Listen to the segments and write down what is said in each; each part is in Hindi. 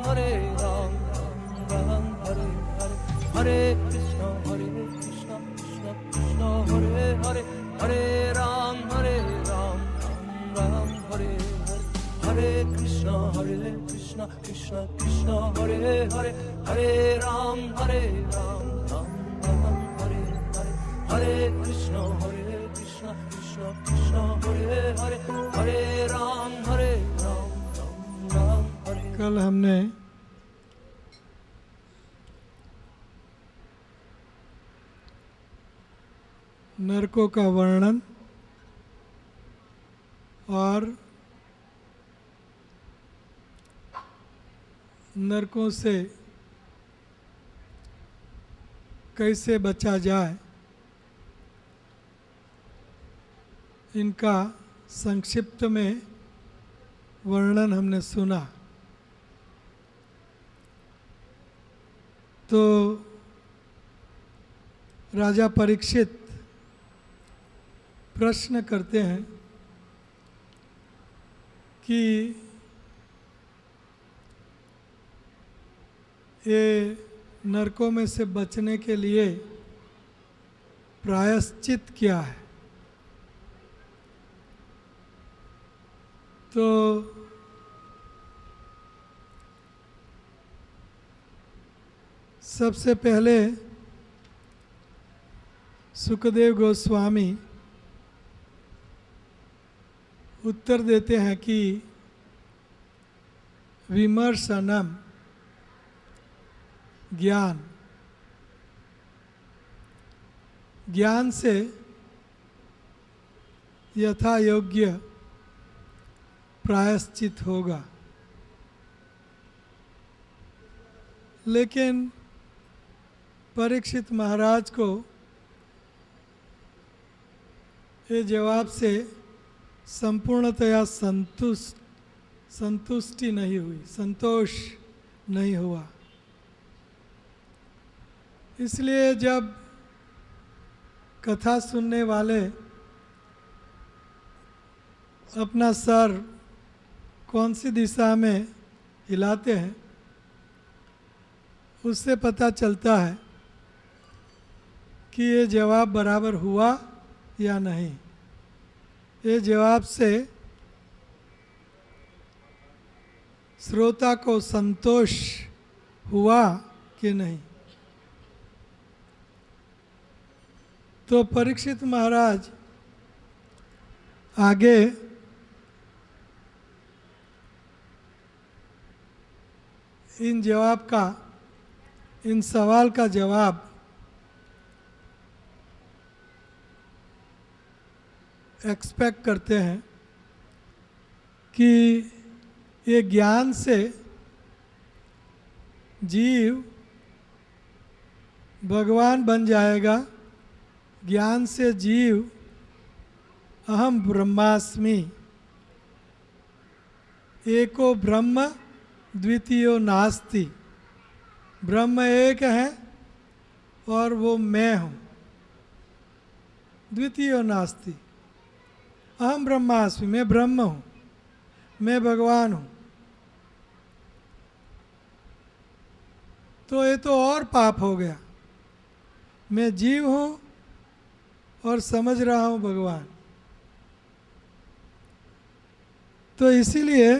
हरे राम राम हरे हरे, हरे कृष्ण कृष्ण कृष्ण हरे हरे, हरे राम राम राम हरे हरे, हरे कृष्ण कृष्ण कृष्ण हरे हरे, हरे राम राम राम हरे हरे, हरे कृष्ण कृष्ण कृष्ण हरे हरे, हरे राम राम हरे। कल हमने नरकों का वर्णन और नरकों से कैसे बचा जाए इनका संक्षिप्त में वर्णन हमने सुना। तो राजा परीक्षित प्रश्न करते हैं कि ये नरकों में से बचने के लिए प्रायश्चित क्या है। तो सबसे पहले सुखदेव गोस्वामी उत्तर देते हैं कि विमर्शनम ज्ञान, ज्ञान से यथा योग्य प्रायश्चित होगा। लेकिन परीक्षित महाराज को ये जवाब से संपूर्णतया संतुष्टि नहीं हुई, संतोष नहीं हुआ। इसलिए जब कथा सुनने वाले अपना सर कौन सी दिशा में हिलाते हैं उससे पता चलता है कि ये जवाब बराबर हुआ या नहीं। ये जवाब से श्रोता को संतोष हुआ कि नहीं। तो परीक्षित महाराज आगे इन सवाल का जवाब एक्सपेक्ट करते हैं कि ये ज्ञान से जीव भगवान बन जाएगा, ज्ञान से जीव अहम ब्रह्मास्मि, एको ब्रह्म द्वितीयो नास्ति, ब्रह्म एक है और वो मैं हूँ, द्वितीयो नास्ति, अहम ब्रह्मास्मि, मैं ब्रह्म हूँ, मैं भगवान हूँ। तो ये तो और पाप हो गया, मैं जीव हूँ और समझ रहा हूँ भगवान। तो इसीलिए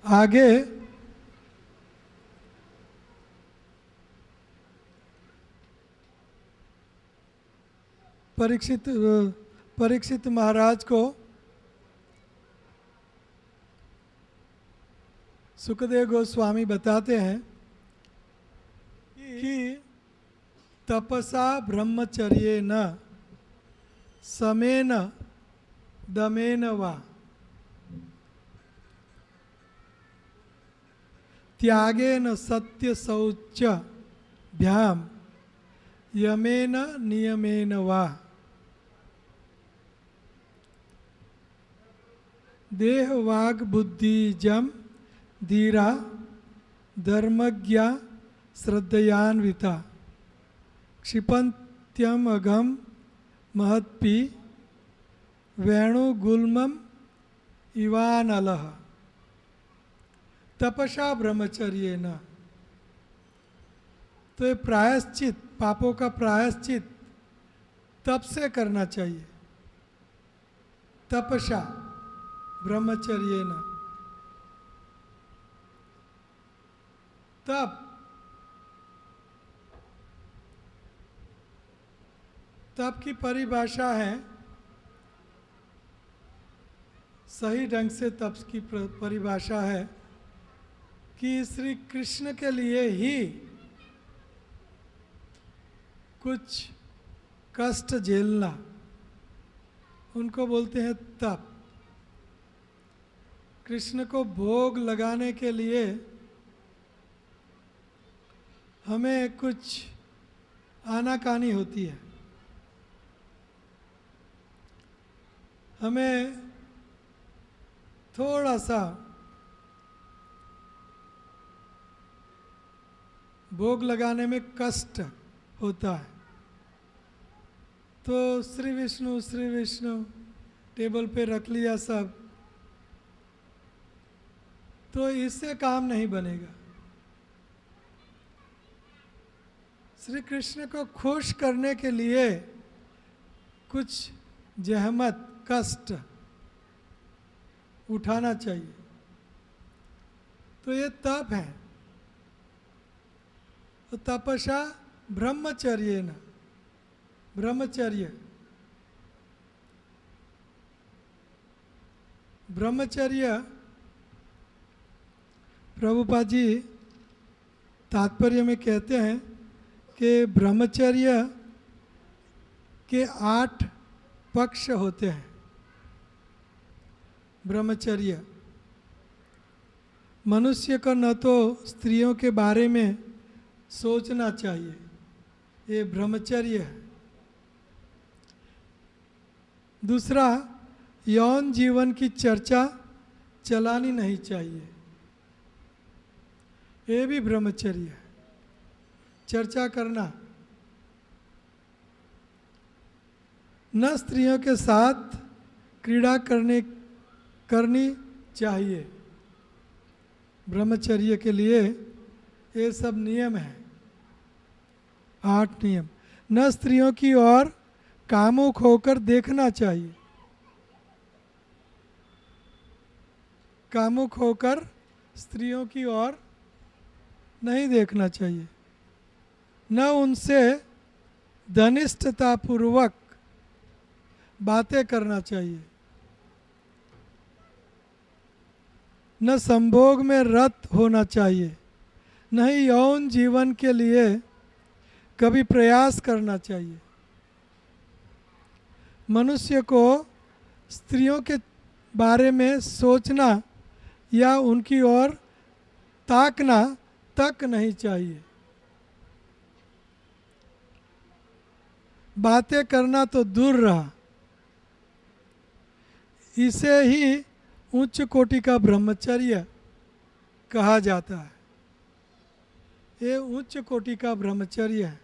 आगे परीक्षित महाराज को सुखदेव गोस्वामी बताते हैं कि तपसा ब्रह्मचर्येन समेन दमेन वा त्यागेन सत्य शौच भ्याम यमेन नियमेन वा देह वाग बुद्धिजम धीरा धर्मज्ञा श्रद्धयान्विता क्षिपन्त्यम अघम महत्पि वेणुगुल्मम इवानलः तपसा ब्रह्मचर्य न। तो ये प्रायश्चित, पापों का प्रायश्चित तप से करना चाहिए। तपसा ब्रह्मचर्य न। तप, तप की परिभाषा है, सही ढंग से तप की परिभाषा है कि श्री कृष्ण के लिए ही कुछ कष्ट झेलना, उनको बोलते हैं तप। कृष्ण को भोग लगाने के लिए हमें कुछ आनाकानी होती है, हमें थोड़ा सा भोग लगाने में कष्ट होता है। तो श्री विष्णु टेबल पे रख लिया सब, तो इससे काम नहीं बनेगा। श्री कृष्ण को खुश करने के लिए कुछ जहमत, कष्ट उठाना चाहिए। तो ये तप है। तो तपसा ब्रह्मचर्य न। ब्रह्मचर्य, ब्रह्मचर्य प्रभुपाद जी तात्पर्य में कहते हैं कि ब्रह्मचर्य के 8 पक्ष होते हैं। ब्रह्मचर्य, मनुष्य को न तो स्त्रियों के बारे में सोचना चाहिए, ये ब्रह्मचर्य है। दूसरा, यौन जीवन की चर्चा चलानी नहीं चाहिए, ये भी ब्रह्मचर्य है, चर्चा करना। न स्त्रियों के साथ क्रीड़ा करनी चाहिए। ब्रह्मचर्य के लिए ये सब नियम है, 8 नियम। न स्त्रियों की ओर कामुक होकर देखना चाहिए, कामुक होकर स्त्रियों की ओर नहीं देखना चाहिए। न उनसे घनिष्ठतापूर्वक बातें करना चाहिए। न संभोग में रत होना चाहिए, न ही यौन जीवन के लिए कभी प्रयास करना चाहिए। मनुष्य को स्त्रियों के बारे में सोचना या उनकी ओर ताकना तक नहीं चाहिए। बातें करना तो दूर रहा, इसे ही उच्च कोटि का ब्रह्मचर्य कहा जाता है। ये उच्च कोटि का ब्रह्मचर्य है।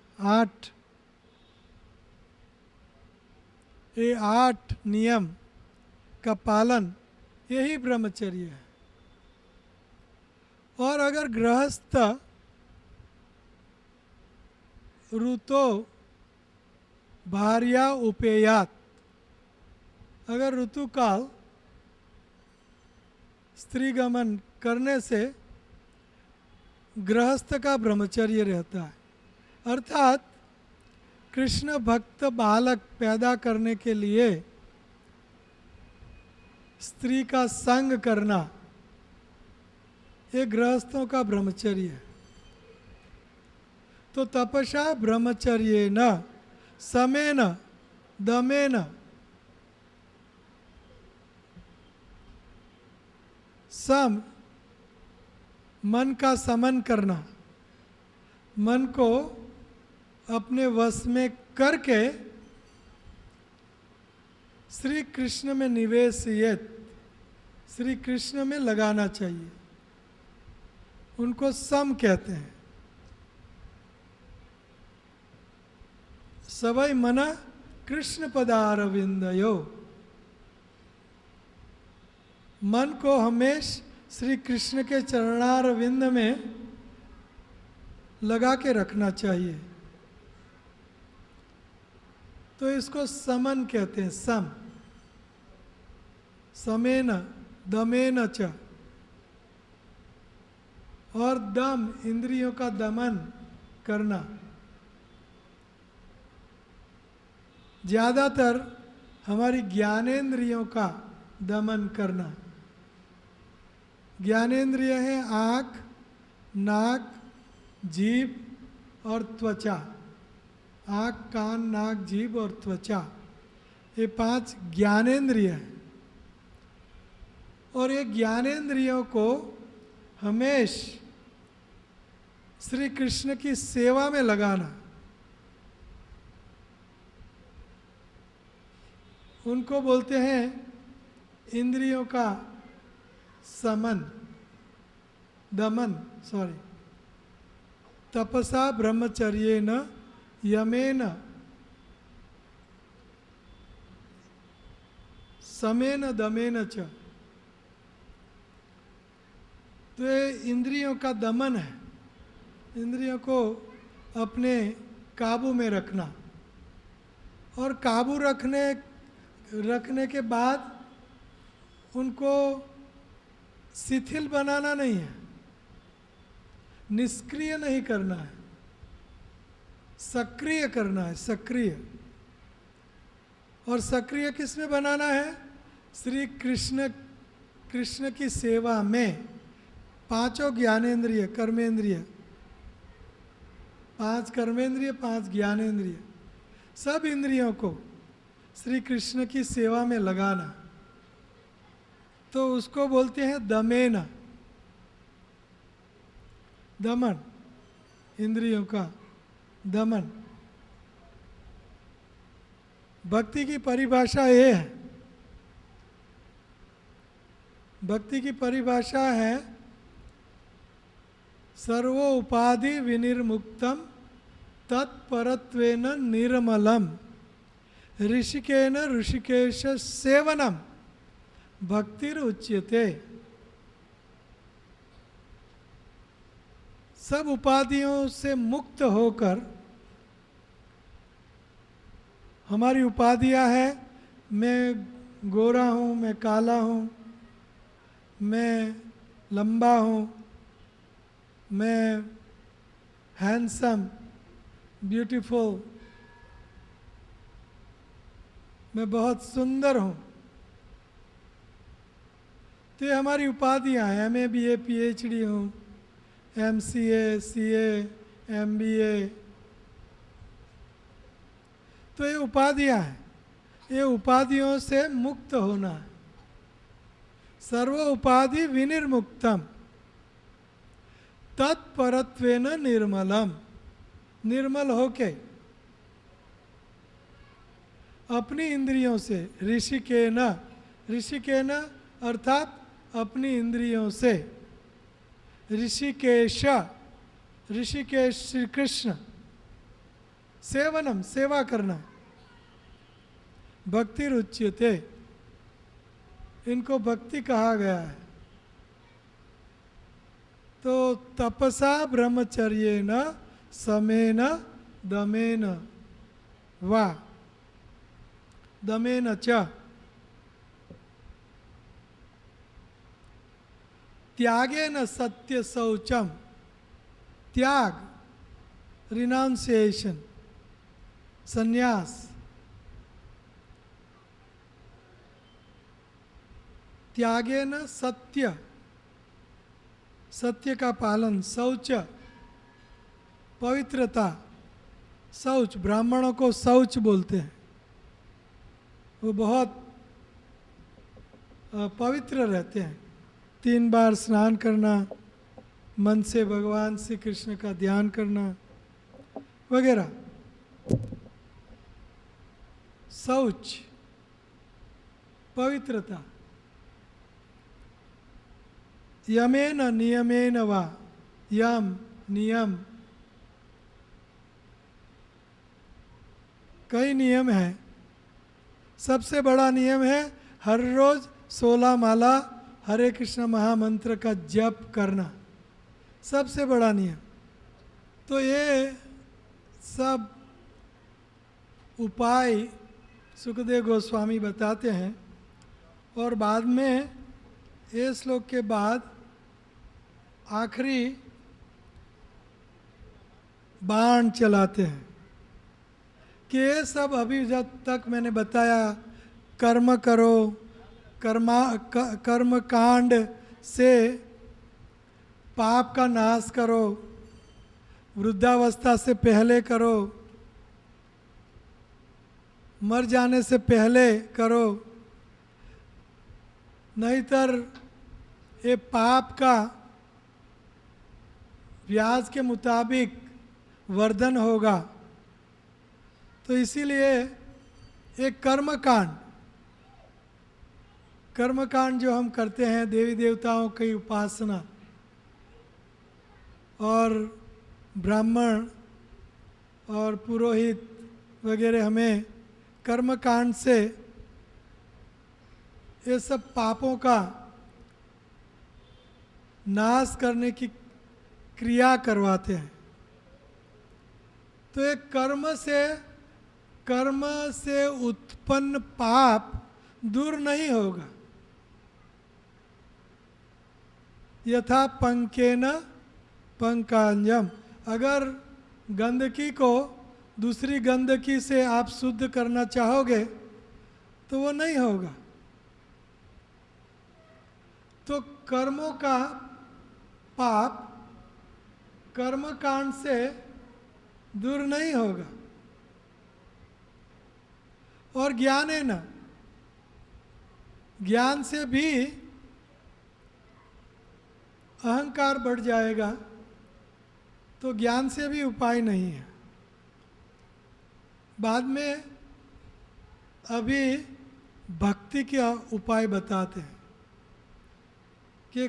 8 नियम का पालन, यही ब्रह्मचर्य है। और अगर गृहस्थ ऋतो भार्या उपेयात, अगर ऋतुकाल स्त्रीगमन करने से गृहस्थ का ब्रह्मचर्य रहता है, अर्थात कृष्ण भक्त बालक पैदा करने के लिए स्त्री का संग करना, ये गृहस्थों का ब्रह्मचर्य है। तो तपसा ब्रह्मचर्य न समेन दमेन, सम मन का समन करना, मन को अपने वश में करके श्री कृष्ण में निवेशित, श्री कृष्ण में लगाना चाहिए। उनको सम कहते हैं। सवै मन कृष्ण पदारविंदयो, मन को हमेश श्री कृष्ण के चरणार विंद में लगा के रखना चाहिए। तो इसको समन कहते हैं, सम। समेन दमेन च, और दम इंद्रियों का दमन करना। ज़्यादातर हमारी ज्ञानेंद्रियों का दमन करना। ज्ञानेंद्रिय है आँख, नाक, जीभ और त्वचा। आँख, कान, नाक, जीभ और त्वचा, ये 5 ज्ञानेंद्रिय हैं। और ये ज्ञानेंद्रियों को हमेश श्री कृष्ण की सेवा में लगाना, उनको बोलते हैं इंद्रियों का समन, दमन, तपसा ब्रह्मचर्येन यमेन समेन दमेन च। तो ये इंद्रियों का दमन है, इंद्रियों को अपने काबू में रखना। और काबू रखने के बाद उनको शिथिल बनाना नहीं है, निष्क्रिय नहीं करना है, सक्रिय करना है, सक्रिय। और सक्रिय किस में बनाना है? श्री कृष्ण की सेवा में। 5 ज्ञानेंद्रिय, कर्मेंद्रिय, 5 कर्मेंद्रिय, 5 ज्ञानेंद्रिय, सब इंद्रियों को श्री कृष्ण की सेवा में लगाना। तो उसको बोलते हैं दमेन, दमन, इंद्रियों का दमन। भक्ति की परिभाषा ये है, भक्ति की परिभाषा है सर्वो उपाधि विनिर्मुक्तम तत्परत्वेन निर्मलम ऋषिकेन ऋषिकेश सेवनम भक्तिर उच्यते। सब उपाधियों से मुक्त होकर, हमारी उपाधियां हैं, मैं गोरा हूँ, मैं काला हूँ, मैं लंबा हूँ, मैं हैंडसम, ब्यूटीफुल, मैं बहुत सुंदर हूँ। तो ये हमारी उपाधियाँ हैं। MA BA PhD हूँ, MCA CA MBA, तो ये उपाधियाँ हैं। ये उपाधियों से मुक्त होना है। सर्व उपाधि विनिर्मुक्तम तत्परत्वेन निर्मलम, निर्मल होके अपनी इंद्रियों से, ऋषिकेन अर्थात अपनी इंद्रियों से, ऋषिकेश श्री कृष्ण, सेवनम सेवा करना, भक्ति रुच्यते, इनको भक्ति कहा गया है। तो तपसा ब्रह्मचर्येन समेन दमेन वा दमेन च त्यागेन सत्य शौचम, त्याग, रिनाउंसिएशन, संन्यास, त्यागेन सत्य, सत्य का पालन, शौच, पवित्रता, शौच, ब्राह्मणों को शौच बोलते हैं, वो बहुत पवित्र रहते हैं। 3 बार स्नान करना, मन से भगवान श्री कृष्ण का ध्यान करना वगैरह। शौच, पवित्रता। यमेन नियमेन वा, यम नियम, कई नियम हैं। सबसे बड़ा नियम है हर रोज 16 माला हरे कृष्ण महामंत्र का जप करना सबसे बड़ा नियम। तो ये सब उपाय सुखदेव गोस्वामी बताते हैं और बाद में ये श्लोक के बाद आखिरी बाण चलाते हैं कि ये सब अभी जब तक मैंने बताया कर्म करो, कर्म कांड से पाप का नाश करो, वृद्धावस्था से पहले करो, मर जाने से पहले करो, नहींतर ये पाप का ब्याज के मुताबिक वर्धन होगा। तो इसीलिए एक कर्मकांड जो हम करते हैं, देवी देवताओं की उपासना और ब्राह्मण और पुरोहित वगैरह हमें कर्मकांड से ये सब पापों का नाश करने की क्रिया करवाते हैं। तो एक कर्म से उत्पन्न पाप दूर नहीं होगा। यथा पंकेन पंकांजम, अगर गंदगी को दूसरी गंदगी से आप शुद्ध करना चाहोगे तो वो नहीं होगा। तो कर्मों का पाप कर्मकांड से दूर नहीं होगा। और ज्ञान से भी अहंकार बढ़ जाएगा, तो ज्ञान से भी उपाय नहीं है। बाद में अभी भक्ति का उपाय बताते हैं कि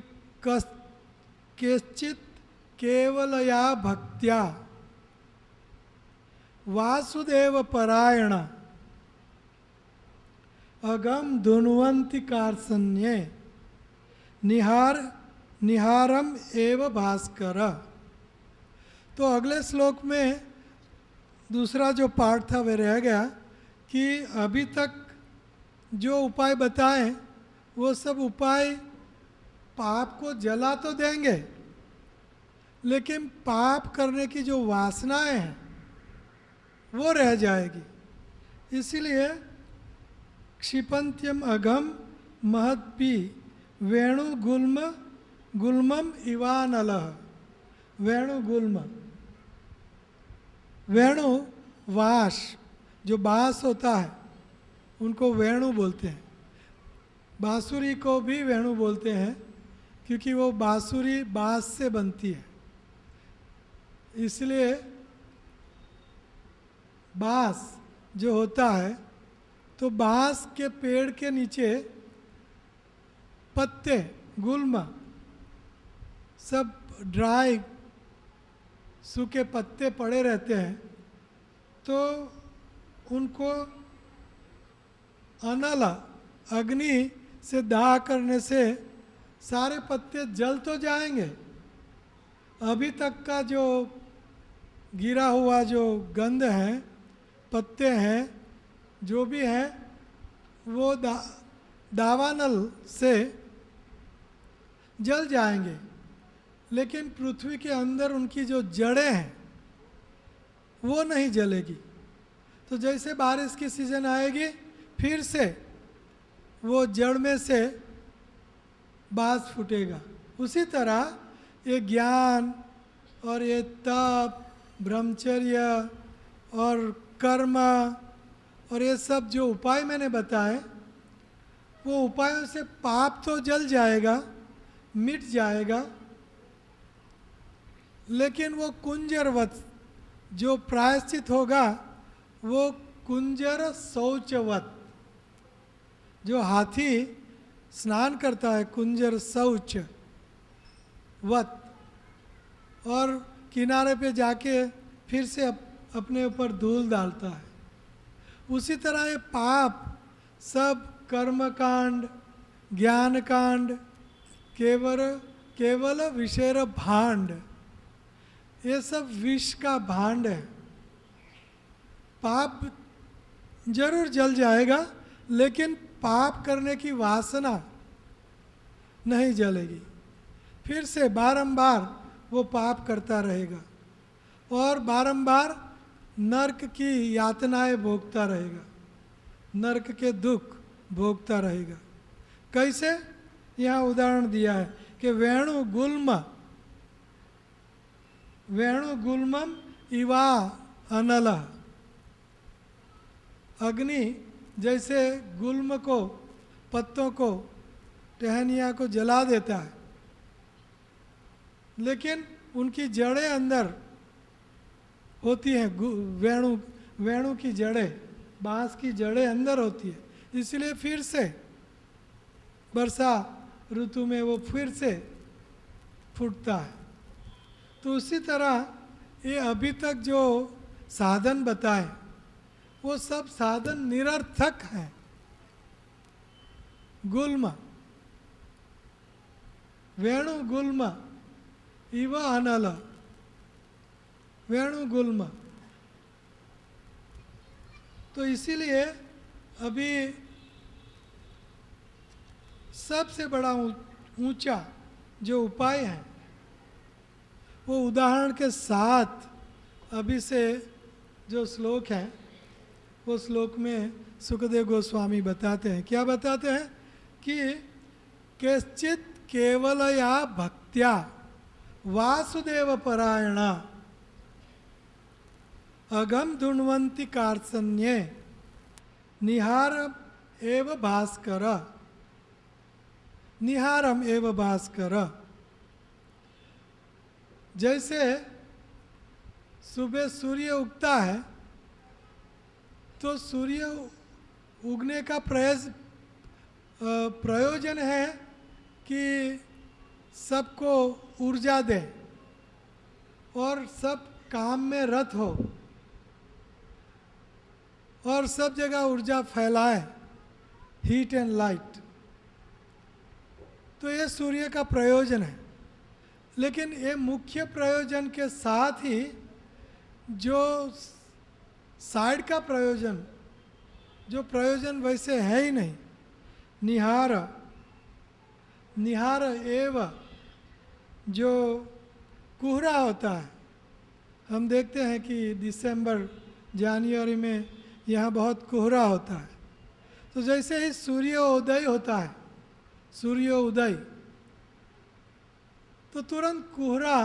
केचित केवलया भक्त्या वासुदेव परायण अगम धुन्वंति कार्सन्ये निहारम एव भास्कर। तो अगले श्लोक में दूसरा जो पार्ट था वह रह गया कि अभी तक जो उपाय बताए वो सब उपाय पाप को जला तो देंगे, लेकिन पाप करने की जो वासनाएं हैं वो रह जाएगी। इसीलिए क्षिपंत्यम अघम महत्पी वेणु गुल्मम इवानलह। वेणु वास, जो बांस होता है उनको वेणु बोलते हैं। बांसुरी को भी वेणु बोलते हैं क्योंकि वो बांसुरी बांस से बनती है। इसलिए बांस जो होता है, तो बांस के पेड़ के नीचे पत्ते गुल्म सब ड्राई सूखे पत्ते पड़े रहते हैं, तो उनको अनल अग्नि से दाह करने से सारे पत्ते जल तो जाएंगे, अभी तक का जो गिरा हुआ जो गंध है, पत्ते हैं, जो भी हैं, वो दावानल से जल जाएंगे। लेकिन पृथ्वी के अंदर उनकी जो जड़ें हैं वो नहीं जलेगी। तो जैसे बारिश की सीजन आएगी फिर से वो जड़ में से बांस फूटेगा। उसी तरह ये ज्ञान और ये तप, ब्रह्मचर्य और कर्म और ये सब जो उपाय मैंने बताए, वो उपायों से पाप तो जल जाएगा, मिट जाएगा, लेकिन वो कुंजरवत जो प्रायश्चित होगा वो कुंजर शौचवत, जो हाथी स्नान करता है कुंजर शौच वत, और किनारे पे जाके फिर से अपने ऊपर धूल डालता है, उसी तरह ये पाप सब कर्म कांड, ज्ञान कांड केवल केवल विषेर भांड, ये सब विष का भांड है। पाप जरूर जल जाएगा, लेकिन पाप करने की वासना नहीं जलेगी। फिर से बारंबार वो पाप करता रहेगा और बारंबार नरक की यातनाएं भोगता रहेगा, नरक के दुख भोगता रहेगा। कैसे? यहाँ उदाहरण दिया है कि वेणु गुल्मम इवा अनल, अग्नि जैसे गुल्म को, पत्तों को, टहनिया को जला देता है, लेकिन उनकी जड़ें अंदर होती हैं। वेणु की जड़ें, बांस की जड़ें अंदर होती है, इसलिए फिर से वर्षा ऋतु में वो फिर से फूटता है। तो उसी तरह ये अभी तक जो साधन बताए वो सब साधन निरर्थक हैं। गुल्म, वेणु गुल्म इव अनल, वेणु गुल्म। तो इसीलिए अभी सबसे बड़ा ऊंचा जो उपाय है वो उदाहरण के साथ अभी से जो श्लोक है वो श्लोक में सुखदेव गोस्वामी बताते हैं। क्या बताते हैं? कि केश्चित केवलया भक्त्या वासुदेव परायणा अगम धुन्वंती कार्त्स्न्ये निहारम एव भास्कर, निहारम एव भास्कर। जैसे सुबह सूर्य उगता है तो सूर्य उगने का प्रयोजन है कि सबको ऊर्जा दे और सब काम में रत हो और सब जगह ऊर्जा फैलाए, हीट एंड लाइट। तो ये सूर्य का प्रयोजन है। लेकिन ये मुख्य प्रयोजन के साथ ही जो साइड का प्रयोजन, जो प्रयोजन वैसे है ही नहीं, निहार, निहार एव, जो कोहरा होता है। हम देखते हैं कि दिसंबर जनवरी में यहाँ बहुत कोहरा होता है। तो जैसे ही सूर्योदय होता है, सूर्योदय, तो तुरंत कोहरा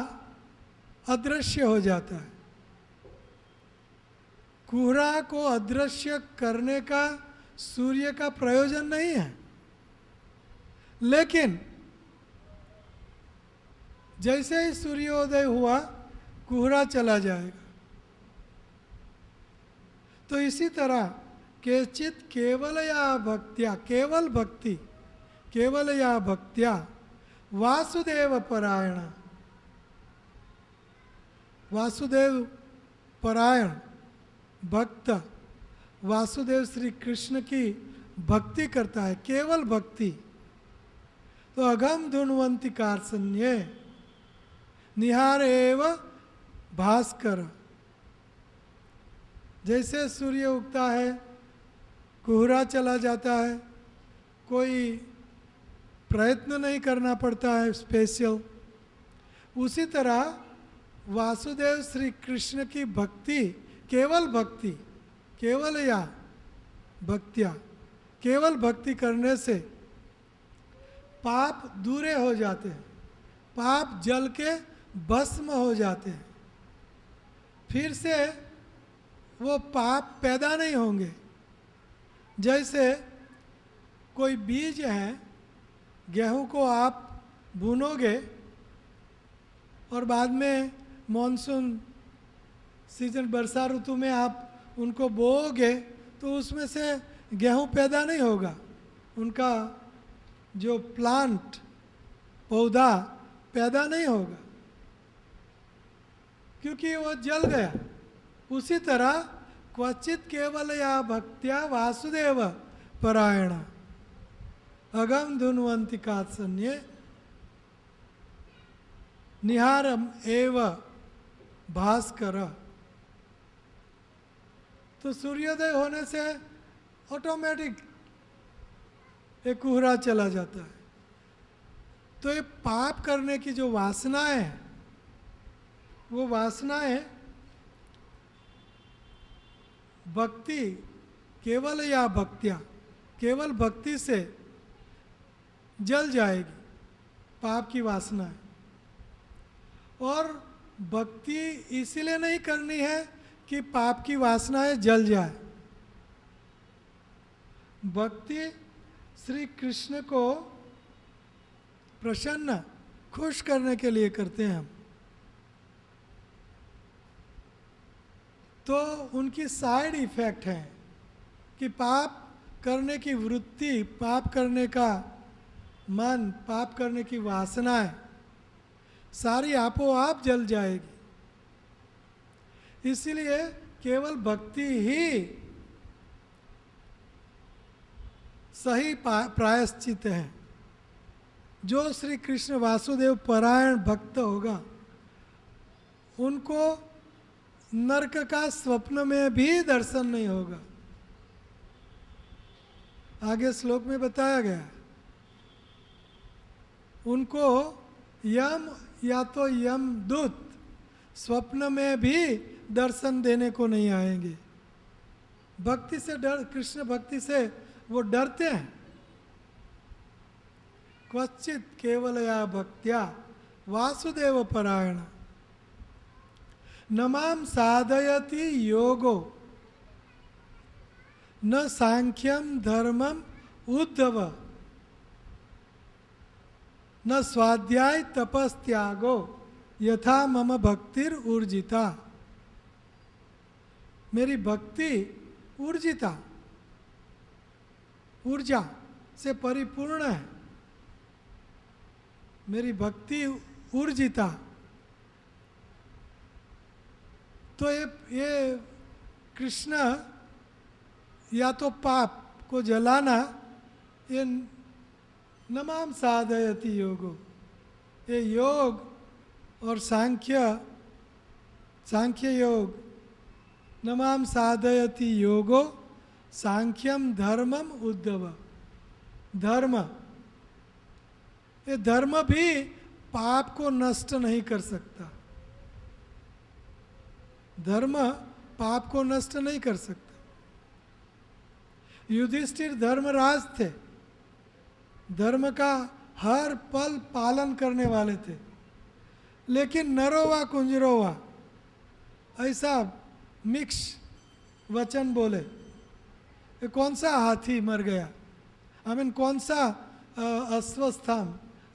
अदृश्य हो जाता है। कोहरा को अदृश्य करने का सूर्य का प्रयोजन नहीं है, लेकिन जैसे ही सूर्योदय हुआ कोहरा चला जाएगा। तो इसी तरह केचित केवल या भक्त्या, केवल भक्ति, केवल या भक्त्या वासुदेव परायण, वासुदेव परायण भक्त, वासुदेव श्री कृष्ण की भक्ति करता है, केवल भक्ति। तो अगम धुन्वंती कार्त्स्न्ये निहार एव भास्कर। जैसे सूर्य उगता है कोहरा चला जाता है, कोई प्रयत्न नहीं करना पड़ता है स्पेशल। उसी तरह वासुदेव श्री कृष्ण की भक्ति, केवल भक्ति, केवल या भक्त्या, केवल भक्ति करने से पाप दूरे हो जाते हैं, पाप जल के भस्म हो जाते हैं। फिर से वो पाप पैदा नहीं होंगे। जैसे कोई बीज है, गेहूं को आप बुनोगे और बाद में मॉनसून सीजन, वर्षा ऋतु में आप उनको बोओगे तो उसमें से गेहूं पैदा नहीं होगा, उनका जो प्लांट, पौधा पैदा नहीं होगा, क्योंकि वो जल गया। उसी तरह क्वचित केवल या भक्त्या वासुदेव परायण अगम धुन्वंती कार्त्स्न्ये निहारम एव भास्कर। तो सूर्योदय होने से ऑटोमेटिक एक कोहरा चला जाता है। तो ये पाप करने की जो वासनाएं है, वो वासनाएं भक्ति केवल या भक्तिया केवल भक्ति से जल जाएगी, पाप की वासनाएं। और भक्ति इसीलिए नहीं करनी है कि पाप की वासनाएं जल जाए। भक्ति श्री कृष्ण को प्रसन्न खुश करने के लिए करते हैं हम। तो उनकी साइड इफेक्ट है कि पाप करने की वृत्ति, पाप करने का मन, पाप करने की वासनाएं सारी आपो आप जल जाएगी। इसीलिए केवल भक्ति ही सही प्रायश्चित है। जो श्री कृष्ण वासुदेव परायण भक्त होगा, उनको नरक का स्वप्न में भी दर्शन नहीं होगा। आगे श्लोक में बताया गया, उनको यम या तो यम दूत स्वप्न में भी दर्शन देने को नहीं आएंगे। भक्ति से डर, कृष्ण भक्ति से वो डरते हैं। क्वचित केवलया भक्त्या वासुदेव परायण नमाम साधयति योगो न सांख्यम धर्मम उद्धव न स्वाध्याय तपस्त्यागो यथा मम भक्तिर ऊर्जिता। मेरी भक्ति ऊर्जिता, ऊर्जा से परिपूर्ण है। मेरी भक्ति ऊर्जिता। तो ये कृष्ण या तो पाप को जलाना, ये नमाम साधयति योगो, ये योग और सांख्य योग, नमाम साधयति योगो सांख्यम धर्मम उद्धव। धर्म, ये धर्म भी पाप को नष्ट नहीं कर सकता। धर्म पाप को नष्ट नहीं कर सकता। युधिष्ठिर धर्मराज थे, धर्म का हर पल पालन करने वाले थे, लेकिन नरोवा कुंजरोवा ऐसा मिक्स वचन बोले। कौन सा हाथी मर गया, कौन सा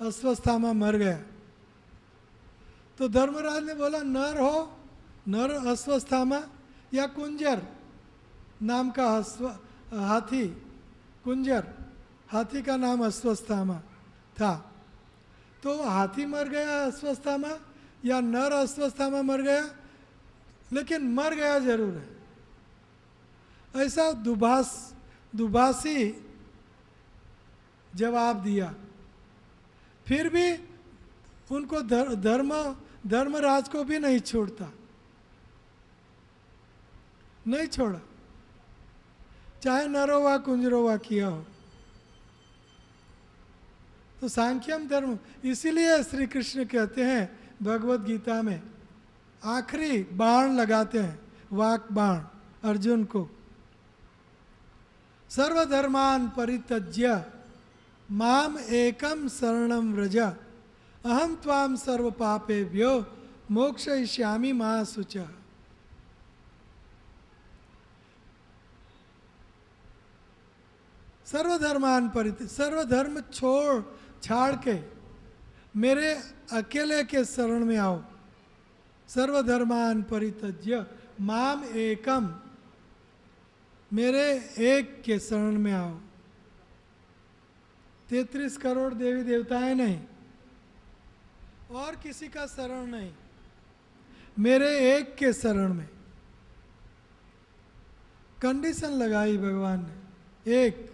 अश्वस्थामा मर गया। तो धर्मराज ने बोला, नर हो, नर अश्वस्थामा या कुंजर नाम का हाथी, कुंजर हाथी का नाम अश्वस्थामा था। तो हाथी मर गया अश्वस्थामा या नर अश्वस्थामा मर गया, लेकिन मर गया जरूर है। ऐसा दुभाषी जवाब दिया। फिर भी उनको धर्मराज को भी नहीं छोड़ता, नहीं छोड़ा, चाहे नरोवा कुंजरोवा किया हो। तो सांख्यम धर्म, इसीलिए श्री कृष्ण कहते हैं भगवत गीता में, आखिरी बाण लगाते हैं, वाक बाण अर्जुन को, सर्वधर्मान परित्यज्य माम एकम शरणम व्रज अहम त्वाम सर्व पापेभ्यो मोक्षयिष्यामि मा शुचः। सर्वधर्मान परित्य, सर्वधर्म छाड़ के मेरे अकेले के शरण में आओ। सर्वधर्मान परित्यज्य माम एकम, मेरे एक के शरण में आओ। 33 करोड़ देवी देवताएं नहीं, और किसी का शरण नहीं, मेरे एक के शरण में। कंडीशन लगाई भगवान ने, एक,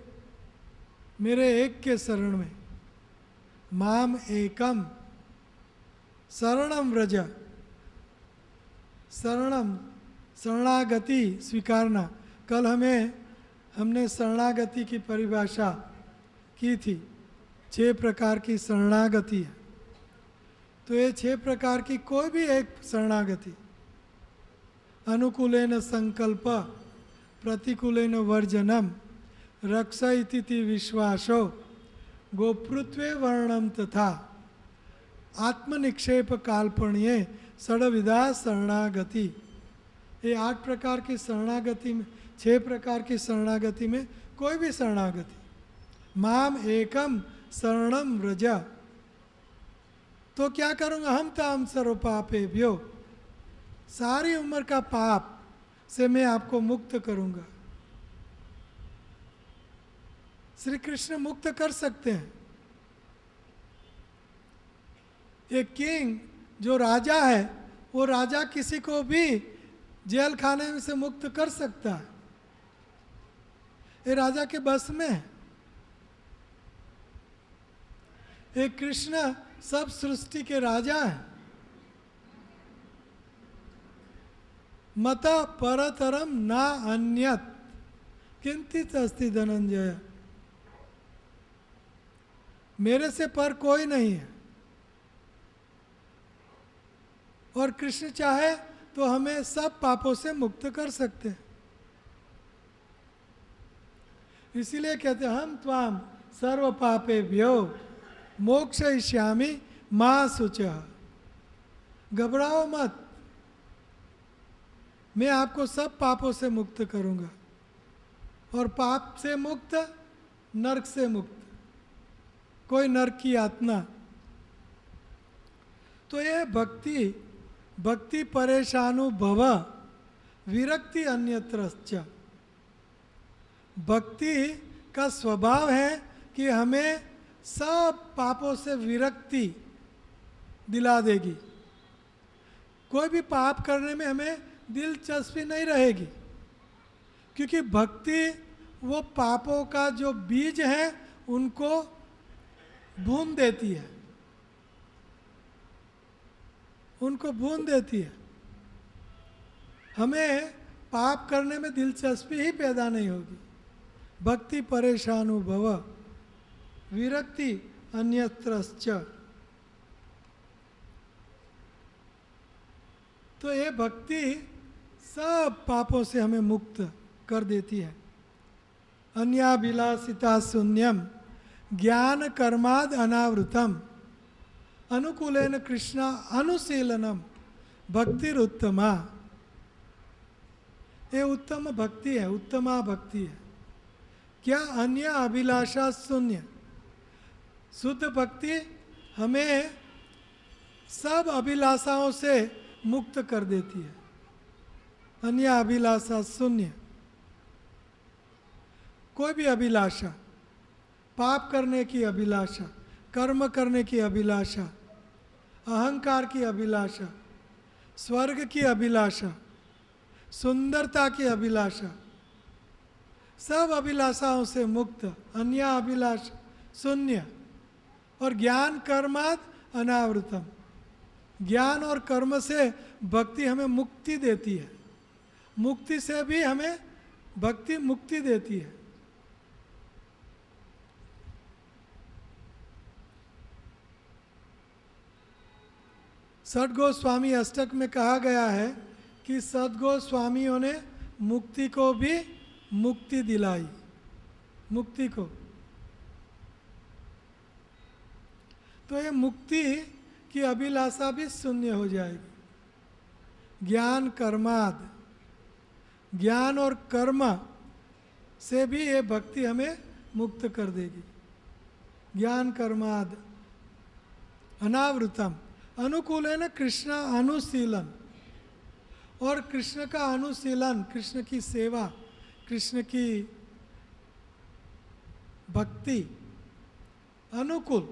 मेरे एक के शरण में। माम एकम, शरणम व्रज, शरणम शरणागति स्वीकारना। कल हमने शरणागति की परिभाषा की थी, 6 प्रकार की शरणागति है। तो ये 6 प्रकार की कोई भी एक शरणागति, अनुकूलेन संकल्प, प्रतिकूलेन वर्जनम, रक्ष इति विश्वासो, गोपृत्वे वर्णम तथा आत्मनिक्षेप काल्पण्ये षड्विधा शरणागति। ये 8 प्रकार की शरणागति में, 6 प्रकार की शरणागति में कोई भी शरणागति, माम एकम शरणम व्रज, तो क्या करूँगा, हम ताम सर्व पापेभ्यो, सारी उम्र का पाप से मैं आपको मुक्त करूँगा। श्री कृष्ण मुक्त कर सकते हैं। एक किंग जो राजा है, वो राजा किसी को भी जेल खाने में से मुक्त कर सकता है, ये राजा के बस में है। एक कृष्ण सब सृष्टि के राजा हैं। मत परतरम ना अन्यत किंचित अस्ति धनंजय, मेरे से पर कोई नहीं है। और कृष्ण चाहे तो हमें सब पापों से मुक्त कर सकते हैं। इसीलिए कहते हैं हम त्वाम सर्व पापेभ्यो मोक्षयिष्यामि मा शुचः, घबराओ मत, मैं आपको सब पापों से मुक्त करूंगा। और पाप से मुक्त, नरक से मुक्त, कोई नरक की यातना। तो ये भक्ति परेशानुभव विरक्ति अन्यत्रश्च, भक्ति का स्वभाव है कि हमें सब पापों से विरक्ति दिला देगी। कोई भी पाप करने में हमें दिलचस्पी नहीं रहेगी, क्योंकि भक्ति वो पापों का जो बीज है उनको भून देती है, उनको भून देती है। हमें पाप करने में दिलचस्पी ही पैदा नहीं होगी। भक्ति परेशानुभव विरक्ति अन्यत्रश्च, तो ये भक्ति सब पापों से हमें मुक्त कर देती है। अन्याभिलाषिता शून्यम ज्ञान कर्माद अनावृतम अनुकूलेन कृष्ण अनुशीलनम भक्तिरुत्तमा, ये उत्तम भक्ति है, उत्तमा भक्ति है। क्या अन्य अभिलाषा शून्य, शुद्ध भक्ति हमें सब अभिलाषाओं से मुक्त कर देती है। अन्य अभिलाषा शून्य, कोई भी अभिलाषा, पाप करने की अभिलाषा, कर्म करने की अभिलाषा, अहंकार की अभिलाषा, स्वर्ग की अभिलाषा, सुंदरता की अभिलाषा, सब अभिलाषाओं से मुक्त, अन्य अभिलाषा शून्य। और ज्ञान कर्माद अनावृतम, ज्ञान और कर्म से भक्ति हमें मुक्ति देती है। मुक्ति से भी हमें भक्ति मुक्ति देती है। सद्गोस्वामी अष्टक में कहा गया है कि सद्गोस्वामियों ने मुक्ति को भी मुक्ति दिलाई, मुक्ति को। तो ये मुक्ति की अभिलाषा भी शून्य हो जाएगी। ज्ञान कर्माद, ज्ञान और कर्म से भी ये भक्ति हमें मुक्त कर देगी। ज्ञान कर्माद अनावृतम अनुकूलेन कृष्ण अनुशीलन, और कृष्ण का अनुशीलन, कृष्ण की सेवा, कृष्ण की भक्ति अनुकूल।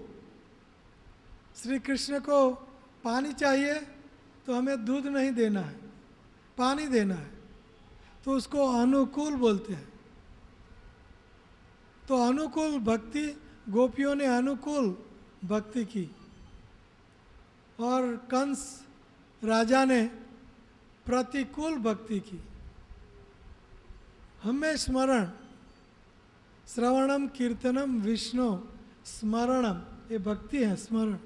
श्री कृष्ण को पानी चाहिए तो हमें दूध नहीं देना है, पानी देना है, तो उसको अनुकूल बोलते हैं। तो अनुकूल भक्ति, गोपियों ने अनुकूल भक्ति की। और कंस राजा ने प्रतिकूल भक्ति की। हमें स्मरण, श्रवणम कीर्तनम विष्णु स्मरणम, ये भक्ति है, स्मरण।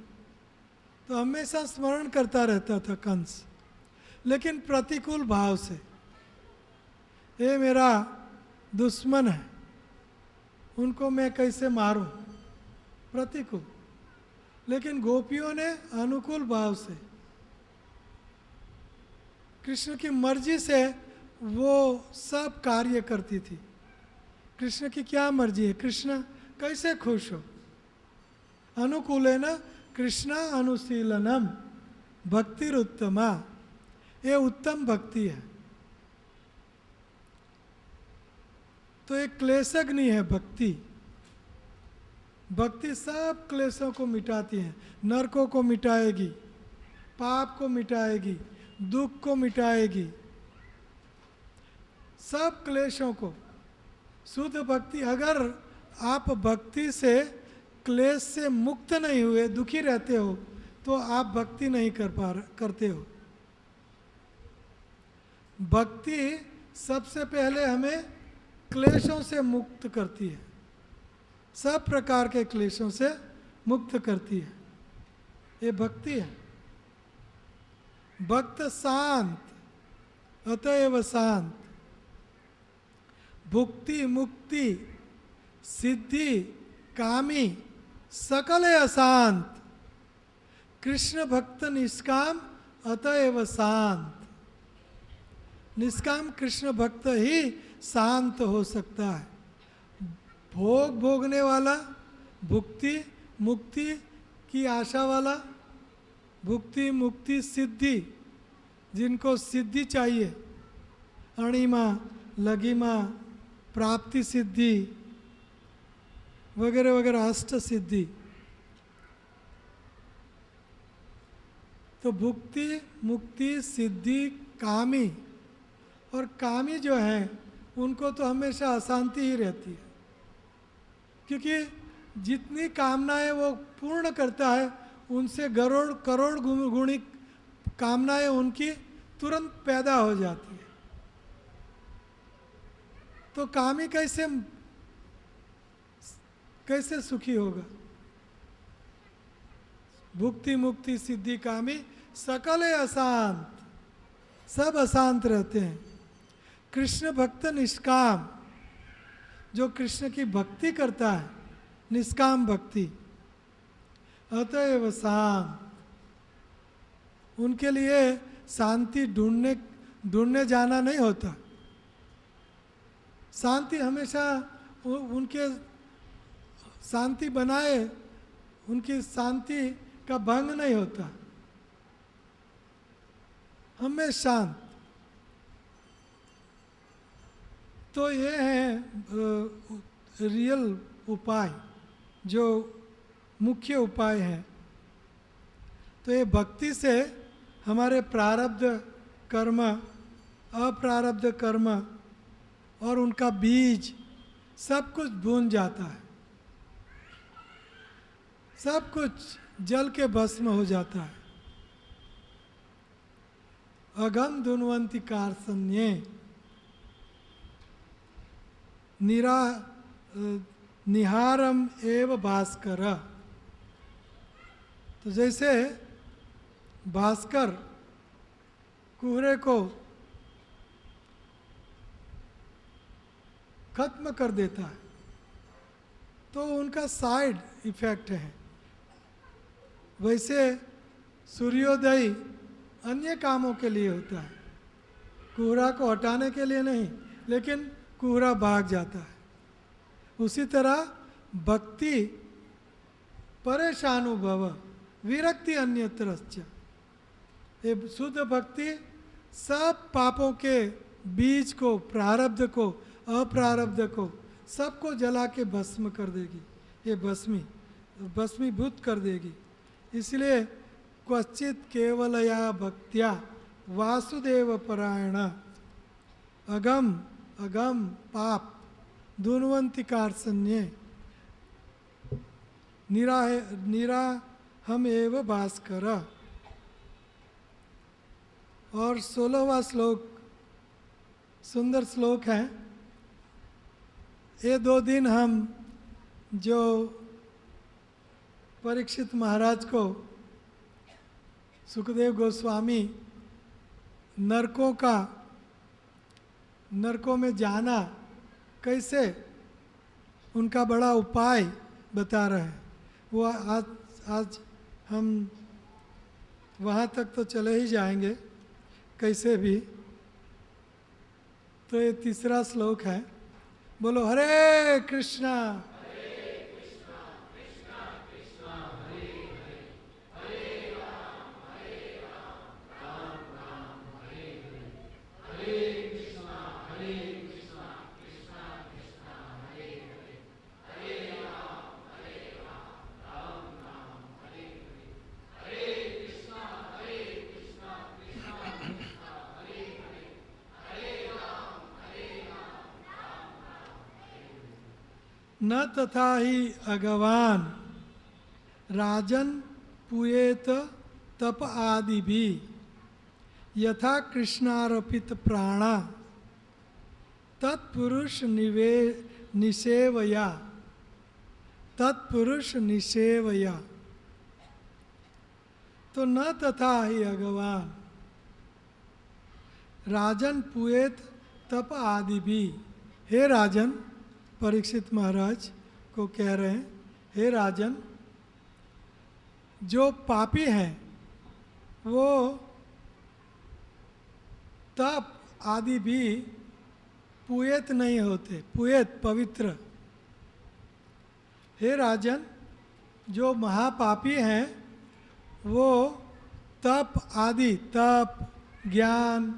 तो हमेशा स्मरण करता रहता था कंस, लेकिन प्रतिकूल भाव से, ये मेरा दुश्मन है, उनको मैं कैसे मारूं, प्रतिकूल। लेकिन गोपियों ने अनुकूल भाव से, कृष्ण की मर्जी से वो सब कार्य करती थी। कृष्ण की क्या मर्जी है, कृष्ण कैसे खुश हो। अनुकूलेन कृष्ण अनुशीलनम भक्तिरुत्तमा, ये उत्तम भक्ति है। तो एक क्लेशग्नि है भक्ति। भक्ति सब क्लेशों को मिटाती है, नरकों को मिटाएगी, पाप को मिटाएगी, दुख को मिटाएगी, सब क्लेशों को। शुद्ध भक्ति, अगर आप भक्ति से क्लेश से मुक्त नहीं हुए, दुखी रहते हो, तो आप भक्ति नहीं करते हो। भक्ति सबसे पहले हमें क्लेशों से मुक्त करती है, सब प्रकार के क्लेशों से मुक्त करती है, ये भक्ति है। भक्त शांत, अतएव शांत, भुक्ति मुक्ति सिद्धि कामी सकल अशांत, कृष्ण भक्त निष्काम अतएव शांत। निष्काम कृष्ण भक्त ही शांत हो सकता है। भोग भोगने वाला, भुक्ति मुक्ति की आशा वाला, भुक्ति मुक्ति सिद्धि, जिनको सिद्धि चाहिए, अणिमा लघिमा प्राप्ति सिद्धि वगैरह वगैरह, अष्ट सिद्धि। तो भुक्ति मुक्ति सिद्धि कामी, और कामी जो है उनको तो हमेशा अशांति ही रहती है, क्योंकि जितनी कामनाएं वो पूर्ण करता है, उनसे करोड़ करोड़ गुणी कामनाएं उनकी तुरंत पैदा हो जाती है। तो कामी कैसे सुखी होगा। भुक्ति मुक्ति सिद्धि कामी सकल अशांत, सब अशांत रहते हैं। कृष्ण भक्त निष्काम, जो कृष्ण की भक्ति करता है, निष्काम भक्ति, अतएव शांत, उनके लिए शांति ढूंढने जाना नहीं होता। शांति हमेशा उनके शांति बनाए, उनकी शांति का भंग नहीं होता, हमें शांत। तो ये है रियल उपाय, जो मुख्य उपाय है। तो ये भक्ति से हमारे प्रारब्ध कर्म, अप्रारब्ध कर्म और उनका बीज सब कुछ भून जाता है, सब कुछ जल के भस्म हो जाता है। अगम धुन्वंती कार्सन्ये निहारम एव भास्कर। तो जैसे भास्कर कोहरे को खत्म कर देता है, तो उनका साइड इफेक्ट है। वैसे सूर्योदय अन्य कामों के लिए होता है, कोहरा को हटाने के लिए नहीं, लेकिन कोहरा भाग जाता है। उसी तरह भक्ति परेशानुभव विरक्ति अन्यत्रश्च, ये शुद्ध भक्ति सब पापों के बीज को, प्रारब्ध को, अप्रारब्ध को, सबको जला के भस्म कर देगी, ये भस्मीभूत कर देगी। इसलिए क्वचित केवलया भक्त्या वासुदेव परायण अगम अगम पाप धुन्वंती कार्सन्ये निरा हम एव भास्कर। और 16वां श्लोक सुंदर श्लोक है। ये 2 दिन हम जो परीक्षित महाराज को सुखदेव गोस्वामी नरकों में जाना कैसे उनका बड़ा उपाय बता रहे हैं, वो आज हम वहाँ तक तो चले ही जाएंगे कैसे भी। तो ये 3रा श्लोक है। बोलो हरे कृष्णा न तथा ही अगवान राजन पुएत तप आदि भी यथा कृष्णार्पित प्राणा तत्पुरुष निषेवया। तो न तथा ही अगवान राजन पुएत तप आदि भी। हे राजन, परीक्षित महाराज को कह रहे हैं, हे राजन, जो पापी हैं वो तप आदि भी पुएत नहीं होते। पुएत पवित्र। हे राजन, जो महापापी हैं वो तप आदि, तप, ज्ञान,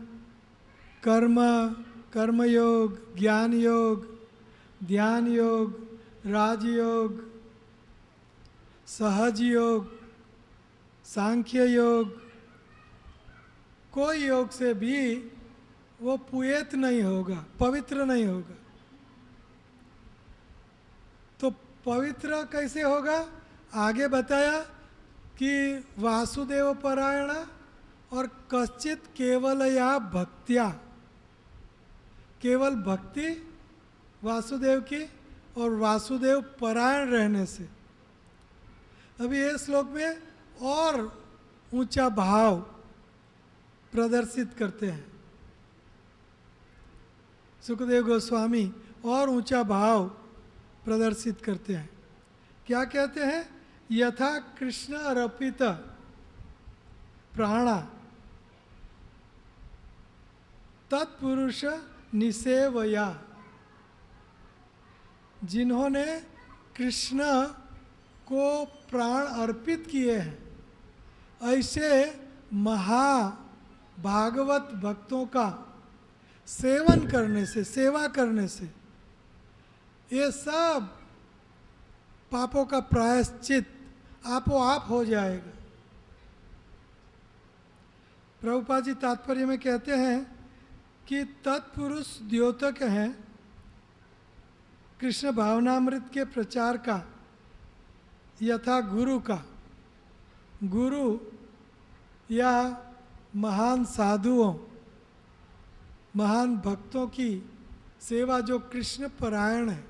कर्मयोग, ज्ञान योग, ध्यान योग, राजयोग, सहज योग, सांख्य योग, कोई योग से भी वो पुएत नहीं होगा, पवित्र नहीं होगा। तो पवित्र कैसे होगा? आगे बताया कि वासुदेव परायण और कश्चित केवल या भक्त्या, केवल भक्ति वासुदेव की और वासुदेव परायण रहने से। अभी ये श्लोक में और ऊंचा भाव प्रदर्शित करते हैं सुखदेव गोस्वामी, और ऊंचा भाव प्रदर्शित करते हैं। क्या कहते हैं? यथा कृष्ण अर्पित प्राणा तत्पुरुष निषेवया। जिन्होंने कृष्ण को प्राण अर्पित किए हैं, ऐसे महाभागवत भक्तों का सेवन करने से, सेवा करने से ये सब पापों का प्रायश्चित आपो आप हो जाएगा। प्रभुपाद जी तात्पर्य में कहते हैं कि तत्पुरुष द्योतक हैं कृष्ण भावनामृत के प्रचार का, यथा गुरु का। गुरु या महान साधुओं, महान भक्तों की सेवा जो कृष्ण परायण है।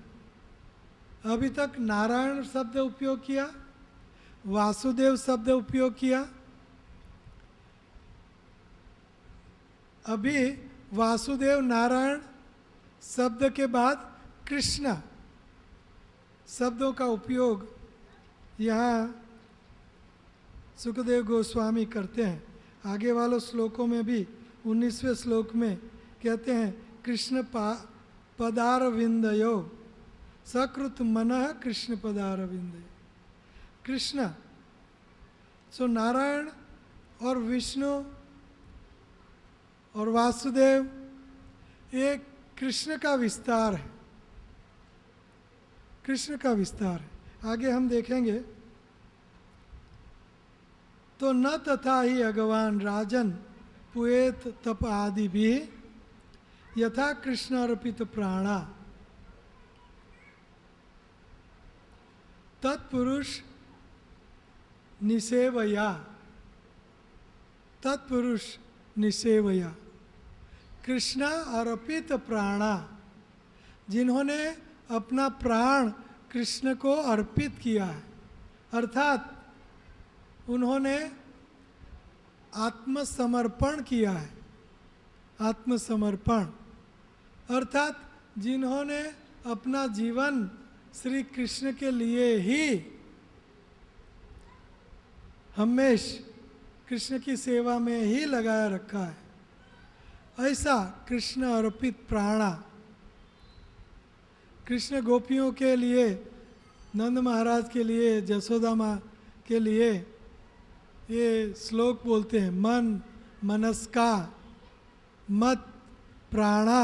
अभी तक नारायण शब्द उपयोग किया, वासुदेव शब्द उपयोग किया, अभी वासुदेव नारायण शब्द के बाद कृष्ण शब्दों का उपयोग यहाँ सुखदेव गोस्वामी करते हैं। आगे वालों श्लोकों में भी 19वें श्लोक में कहते हैं कृष्ण पदारविंदयो सकृत मनः कृष्ण पदारविंदयो। कृष्ण सो नारायण और विष्णु और वासुदेव ये कृष्ण का विस्तार है, कृष्ण का विस्तार है। आगे हम देखेंगे तो न तथा ही अगवान राजन पुएत तप आदि भी यथा कृष्ण अर्पित प्राणा तत्पुरुष निषेवया। तत्पुरुष निसेवया। कृष्ण अर्पित प्राणा, जिन्होंने अपना प्राण कृष्ण को अर्पित किया है, अर्थात उन्होंने आत्मसमर्पण किया है। आत्मसमर्पण अर्थात जिन्होंने अपना जीवन श्री कृष्ण के लिए ही हमेश कृष्ण की सेवा में ही लगाया रखा है, ऐसा कृष्ण अर्पित प्राणा। कृष्ण गोपियों के लिए, नंद महाराज के लिए, जसोदा माँ के लिए ये श्लोक बोलते हैं, मन मनस्का मत प्राणा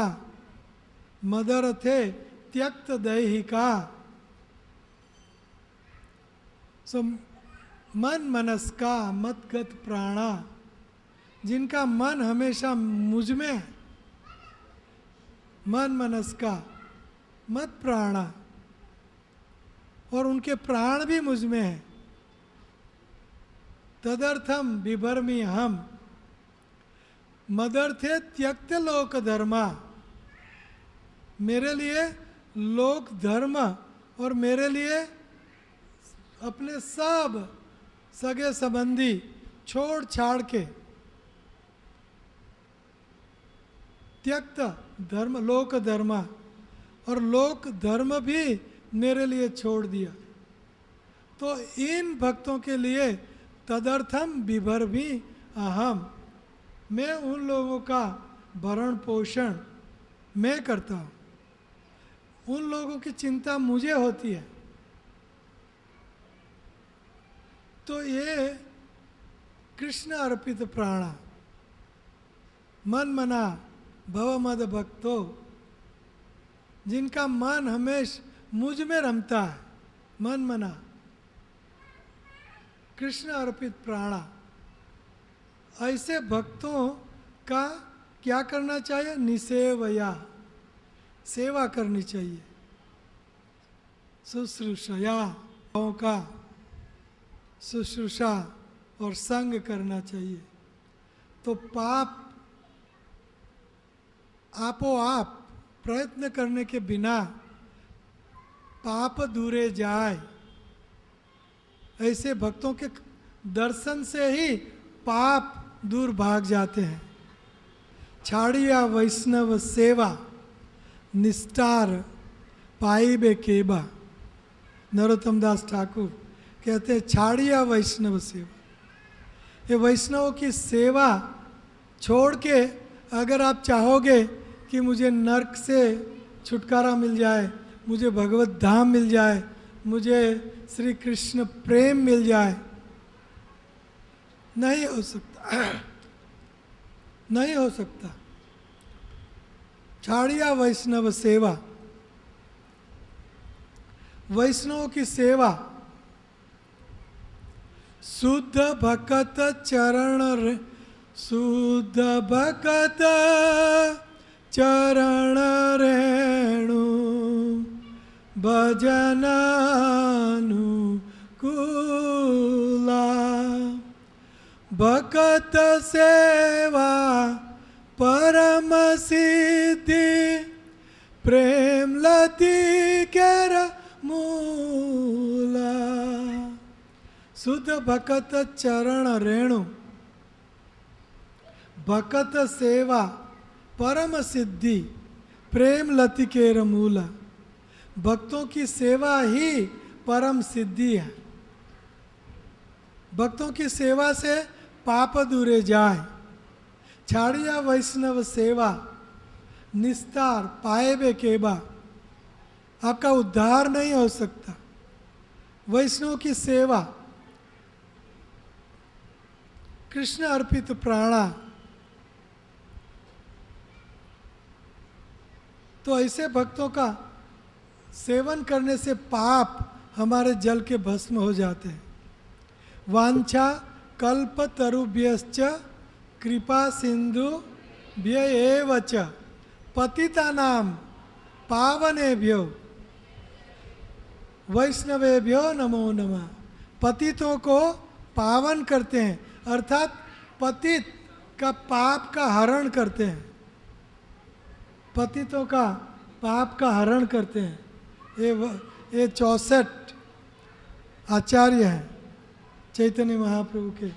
मदरथे त्यक्त दैहिका। सो मन मनस्का मतगत प्राणा, जिनका मन हमेशा मुझ में है, मन मनस्का मत प्राणा, और उनके प्राण भी मुझ में है। तदर्थम बिभर्मी हम मदर्थे त्यक्त लोक धर्मा, मेरे लिए लोक धर्म और मेरे लिए अपने सब सगे संबंधी छोड़ छाड़ के त्यक्त धर्म लोक धर्म, और लोक धर्म भी मेरे लिए छोड़ दिया। तो इन भक्तों के लिए तदर्थम विभर भी अहम, मैं उन लोगों का भरण पोषण मैं करता हूँ, उन लोगों की चिंता मुझे होती है। तो ये कृष्ण अर्पित प्राणा, मन मना भव मद भक्तो, जिनका मन हमेश मुझ में रमता है, मन मना कृष्ण अर्पित प्राणा, ऐसे भक्तों का क्या करना चाहिए? निसेवया, सेवा करनी चाहिए। शुश्रूषया, का शुश्रूषा और संग करना चाहिए। तो पाप आपो आप प्रयत्न करने के बिना पाप दूरे जाए, ऐसे भक्तों के दर्शन से ही पाप दूर भाग जाते हैं। छाड़िया वैष्णव सेवा निस्तार पाइबे केबा, नरोत्तम दास ठाकुर कहते हैं छाड़िया वैष्णव सेवा। ये वैष्णव की सेवा छोड़ के अगर आप चाहोगे कि मुझे नर्क से छुटकारा मिल जाए, मुझे भगवत धाम मिल जाए, मुझे श्री कृष्ण प्रेम मिल जाए, नहीं हो सकता, नहीं हो सकता। छाड़िया वैष्णव सेवा, वैष्णव की सेवा शुद्ध भक्त चरण रे, शुद्ध भक्त चरण रेणु भजनानुकूला, भक्त सेवा परम सिद्धि, प्रेम लती केर मूला। शुद्ध भक्त चरण रेणु, भक्त सेवा परम सिद्धि, प्रेम लती केर मूला। भक्तों की सेवा ही परम सिद्धि है। भक्तों की सेवा से पाप दूरे जाए। छाड़िया वैष्णव सेवा निस्तार पाएबे केबा, आपका उद्धार नहीं हो सकता। वैष्णव की सेवा कृष्ण अर्पित प्राणा, तो ऐसे भक्तों का सेवन करने से पाप हमारे जल के भस्म हो जाते हैं। वांछा कल्प तरुभ्यश्च कृपा सिंधु व्येवच पतितानाम पावनेभ्यो वैष्णवेभ्यो नमो नमः। पतितों को पावन करते हैं, अर्थात पतित का पाप का हरण करते हैं, पतितों का पाप का हरण करते हैं। ये 64 आचार्य हैं चैतन्य महाप्रभु के।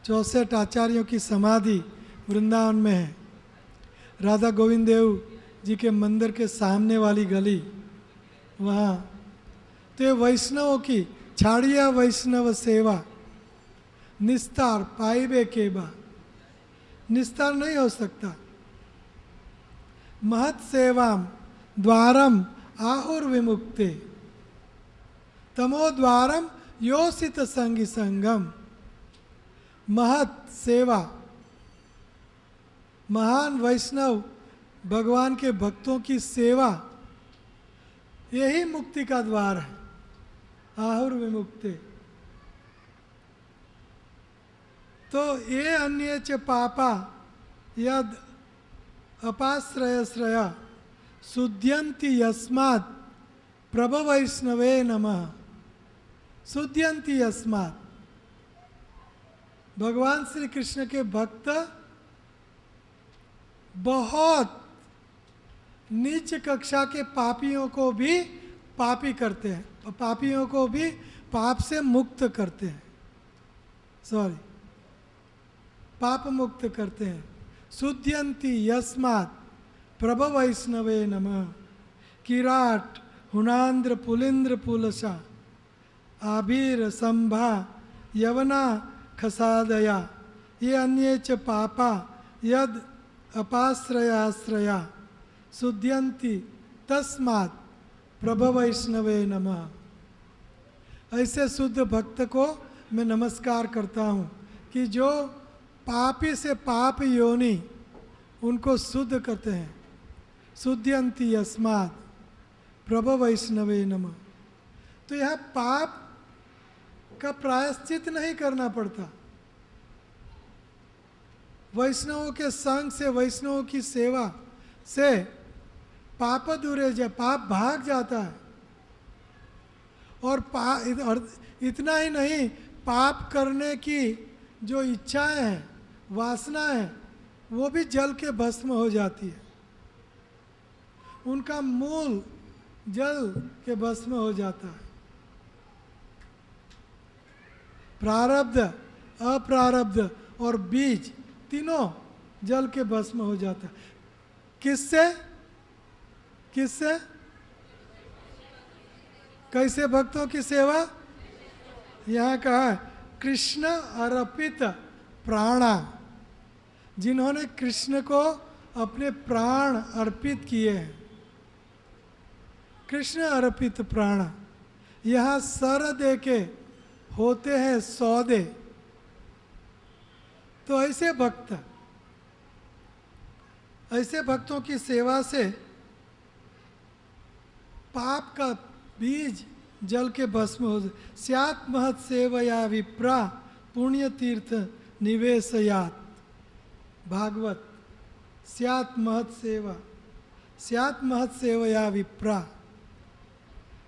64 आचार्यों की समाधि वृंदावन में है, राधा गोविंद देव जी के मंदिर के सामने वाली गली वहाँ। तो ये वैष्णवों की छाड़िया वैष्णव सेवा निस्तार पाइबे केबा, निस्तार नहीं हो सकता। महत सेवाम द्वारम आहुर विमुक्ते तमो द्वारम योसित संगी संगम। महत सेवा, महान वैष्णव भगवान के भक्तों की सेवा, यही मुक्ति का द्वार है, आहुर विमुक्ते। तो ये अन्य च पापा यद अपाश्रय श्रया शुद्ध्यन्ति यस्मात् प्रभु वैष्णवे नमः। शुद्ध्यन्ति यस्मात्, भगवान श्री कृष्ण के भक्त बहुत नीच कक्षा के पापियों को भी पापी करते हैं, पापियों को भी पाप से मुक्त करते हैं, पाप मुक्त करते हैं। शुद्ध्यन्ति यस्मात् प्रभ वैष्णवे नमः। किराट हुनान्द्र पुलिंद्र पुलसा आबीर संभा यवना खसादया ये अन्ये च पापा यद अपाश्रयाश्रया शुद्ध्यन्ति तस्मात् प्रभ वैष्णवे नमः। ऐसे शुद्ध भक्त को मैं नमस्कार करता हूँ कि जो पापी से पाप योनि उनको शुद्ध करते हैं। शुद्ध्यन्ति यस्मात् प्रभ वैष्णवे नमः। तो यह पाप का प्रायश्चित नहीं करना पड़ता। वैष्णवों के संग से, वैष्णवों की सेवा से पाप दूरे जा, पाप भाग जाता है। और इतना ही नहीं, पाप करने की जो इच्छाएं हैं, वासना है, वो भी जल के भस्म हो जाती है। उनका मूल जल के भस्म हो जाता है। प्रारब्ध, अप्रारब्ध और बीज तीनों जल के भस्म हो जाता है। किससे? किससे? कैसे भक्तों की सेवा? यहाँ कहा कृष्ण अर्पित प्राणा, जिन्होंने कृष्ण को अपने प्राण अर्पित किए हैं। कृष्ण अर्पित प्राण, यहाँ सर दे के होते हैं सौदे। तो ऐसे भक्त, ऐसे भक्तों की सेवा से पाप का बीज जल के भस्म हो। स्यात् महत् सेवया विप्रा पुण्य तीर्थ निवेशयात्। भागवत। स्यात् महत् सेवा, स्यात् महत् सेवया विप्रा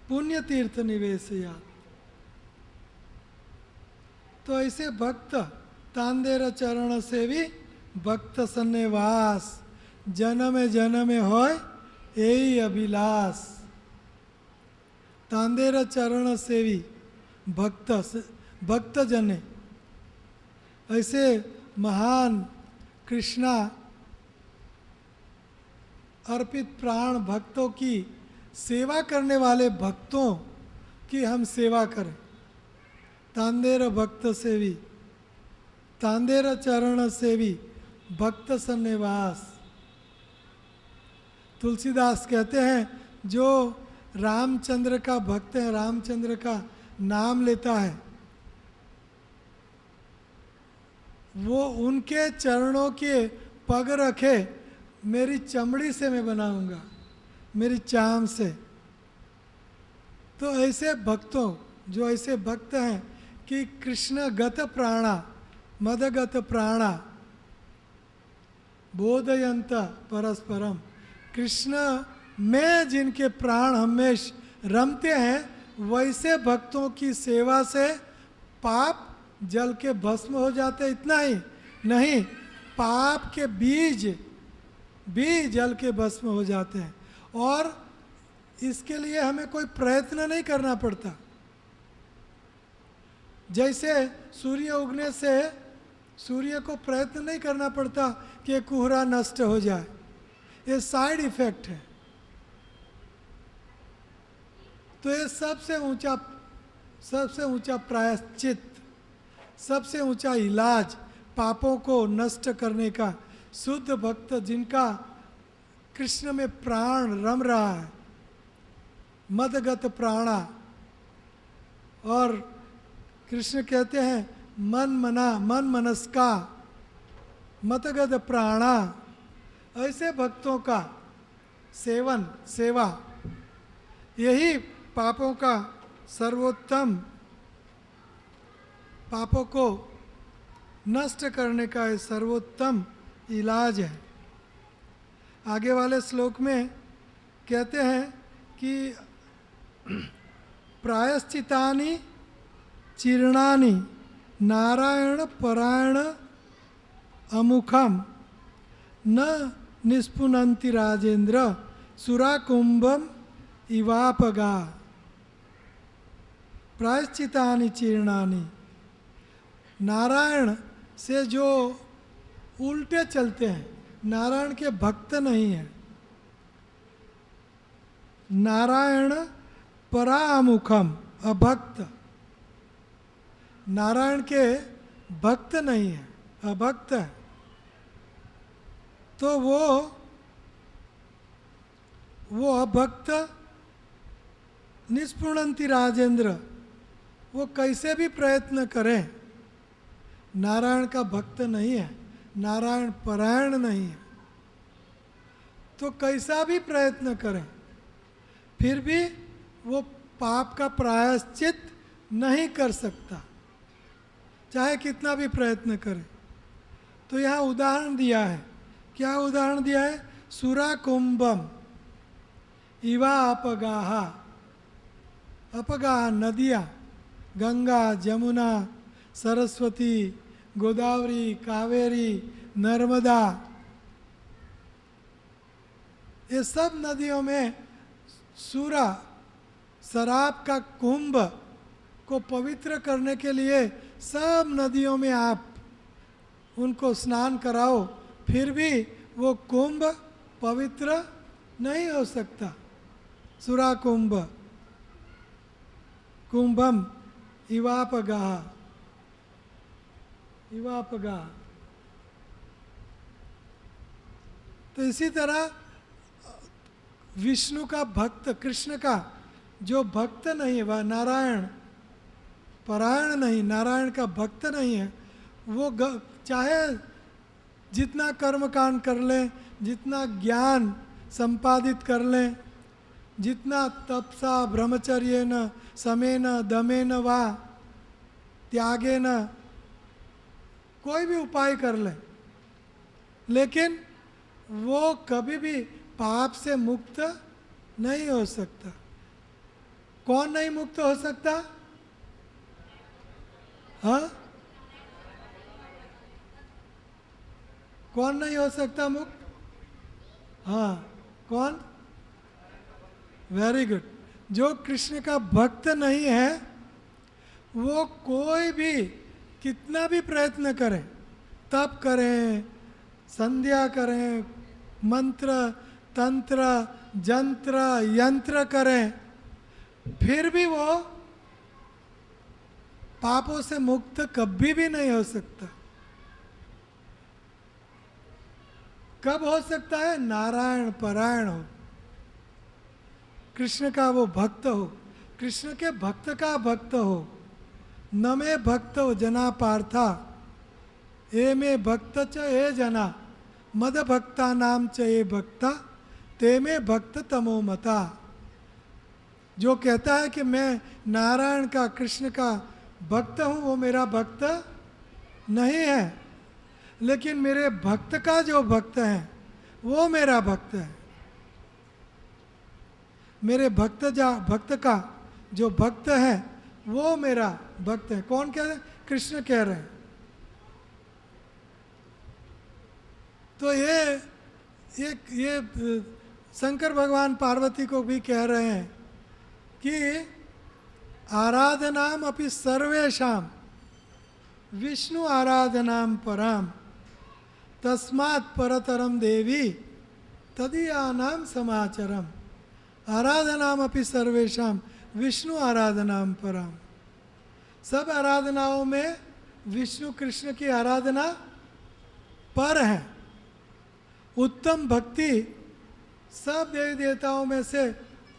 पुण्य तीर्थ निवेशयात्। तो ऐसे भक्त तांदेर चरण सेवी भक्त सन्निवास, जन्म जन्म होय यही अभिलाष। तांदेर चरण सेवी भक्त, भक्त जने, ऐसे महान कृष्णा अर्पित प्राण भक्तों की सेवा करने वाले भक्तों की हम सेवा करें। तांदेर भक्त सेवी, तांदेर चरण सेवी भक्त सन्निवास। तुलसीदास कहते हैं जो रामचंद्र का भक्त है, रामचंद्र का नाम लेता है, वो उनके चरणों के पग रखे मेरी चमड़ी से मैं बनाऊंगा, मेरी चाम से। तो ऐसे भक्तों, जो ऐसे भक्त हैं कि कृष्ण गत प्राणा मदगत प्राणा बोधयंत परस्परम, कृष्ण में जिनके प्राण हमेश रमते हैं, वैसे भक्तों की सेवा से पाप जल के भस्म हो जाते। इतना ही नहीं, पाप के बीज जल के भस्म हो जाते हैं। और इसके लिए हमें कोई प्रयत्न नहीं करना पड़ता। जैसे सूर्य उगने से सूर्य को प्रयत्न नहीं करना पड़ता कि कोहरा नष्ट हो जाए, ये साइड इफेक्ट है। तो ये सबसे ऊंचा प्रायश्चित, सबसे ऊंचा इलाज पापों को नष्ट करने का, शुद्ध भक्त जिनका कृष्ण में प्राण रम रहा है, मदगत प्राणा, और कृष्ण कहते हैं मन मनस्का मतगत प्राणा, ऐसे भक्तों का सेवा यही पापों का सर्वोत्तम, पापों को नष्ट करने का सर्वोत्तम इलाज है। आगे वाले श्लोक में कहते हैं कि प्रायश्चितानि चीर्णानि नारायण परायण अमुखम न निष्पुनन्ति राजेंद्र सुराकुंभम इवापगा। प्रायश्चितानि चीर्णानि, नारायण से जो उल्टे चलते हैं, नारायण के भक्त नहीं हैं, नारायण परामुखम अभक्त, नारायण के भक्त नहीं है, अभक्त है, तो वो अभक्त निष्पुणंति राजेंद्र, वो कैसे भी प्रयत्न करें, नारायण का भक्त नहीं है, नारायण परायण नहीं है, तो कैसा भी प्रयत्न करें फिर भी वो पाप का प्रायश्चित नहीं कर सकता, चाहे कितना भी प्रयत्न करे। तो यहाँ उदाहरण दिया है, क्या उदाहरण दिया है? सुरा कुंभम इवा अपगाहा, अपगाह नदियाँ, गंगा, जमुना, सरस्वती, गोदावरी, कावेरी, नर्मदा, ये सब नदियों में सूरा, शराब का कुंभ को पवित्र करने के लिए सब नदियों में आप उनको स्नान कराओ, फिर भी वो कुंभ पवित्र नहीं हो सकता। सुरा कुंभ कुंभम इवापगा, तो इसी तरह विष्णु का भक्त, कृष्ण का जो भक्त नहीं है, वह नारायण परायण नहीं, नारायण का भक्त नहीं है, वो चाहे जितना कर्मकांड कर लें, जितना ज्ञान संपादित कर लें, जितना तपसा ब्रह्मचर्य न समेन दमेन वा त्यागे न, कोई भी उपाय कर ले, लेकिन वो कभी भी पाप से मुक्त नहीं हो सकता। कौन नहीं मुक्त हो सकता? हाँ, कौन नहीं हो सकता मुक्त? हाँ, कौन? Very good. जो कृष्ण का भक्त नहीं है, वो कोई भी कितना भी प्रयत्न करें, तप करें, संध्या करें, मंत्र तंत्र जंत्र यंत्र करें, फिर भी वो पापों से मुक्त कभी भी नहीं हो सकता। कब हो सकता है? नारायण परायण हो, कृष्ण का वो भक्त हो, कृष्ण के भक्त का भक्त हो। न मे भक्त जना पार्था ए मे भक्त च ए जना मद भक्ता नाम च ए भक्ता ते में भक्त तमो मता। जो कहता है कि मैं नारायण का, कृष्ण का भक्त हूँ, वो मेरा भक्त नहीं है, लेकिन मेरे भक्त का जो भक्त है वो मेरा भक्त है। मेरे भक्त का जो भक्त है वो मेरा भक्त है। कौन कह रहे हैं? कृष्ण कह रहे हैं। तो ये शंकर भगवान पार्वती को भी कह रहे हैं कि आराधनाम अपि सर्वेषां विष्णु आराधनाम पराम तस्मात् परतरम देवी तदीयानाम समाचरम। आराधनाम अपि सर्वेषां विष्णु आराधनाम पराम। सब आराधनाओं में विष्णु कृष्ण की आराधना पर है। उत्तम भक्ति सब देवी देवताओं में से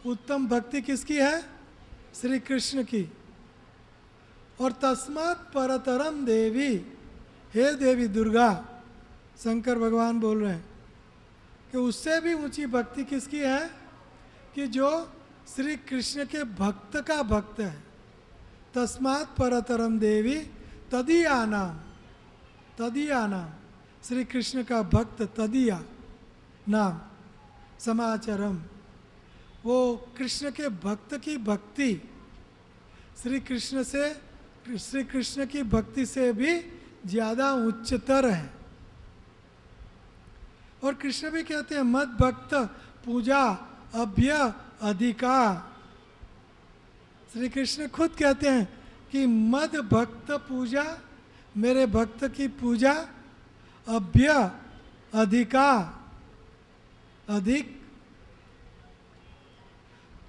उत्तम भक्ति किसकी है? श्री कृष्ण की। और तस्मात् परतरम देवी, हे देवी दुर्गा, शंकर भगवान बोल रहे हैं कि उससे भी ऊंची भक्ति किसकी है? कि जो श्री कृष्ण के भक्त का भक्त है। तस्मात् परतरम देवी तदीया नाम, तदीया नाम, श्री कृष्ण का भक्त तदीया नाम समाचरम। वो कृष्ण के भक्त की भक्ति श्री कृष्ण की भक्ति से भी ज़्यादा उच्चतर है। और कृष्ण भी कहते हैं मद भक्त पूजा अभ्य अधिका। श्री कृष्ण खुद कहते हैं कि मद भक्त पूजा, मेरे भक्त की पूजा, अभ्य अधिका, अधिक।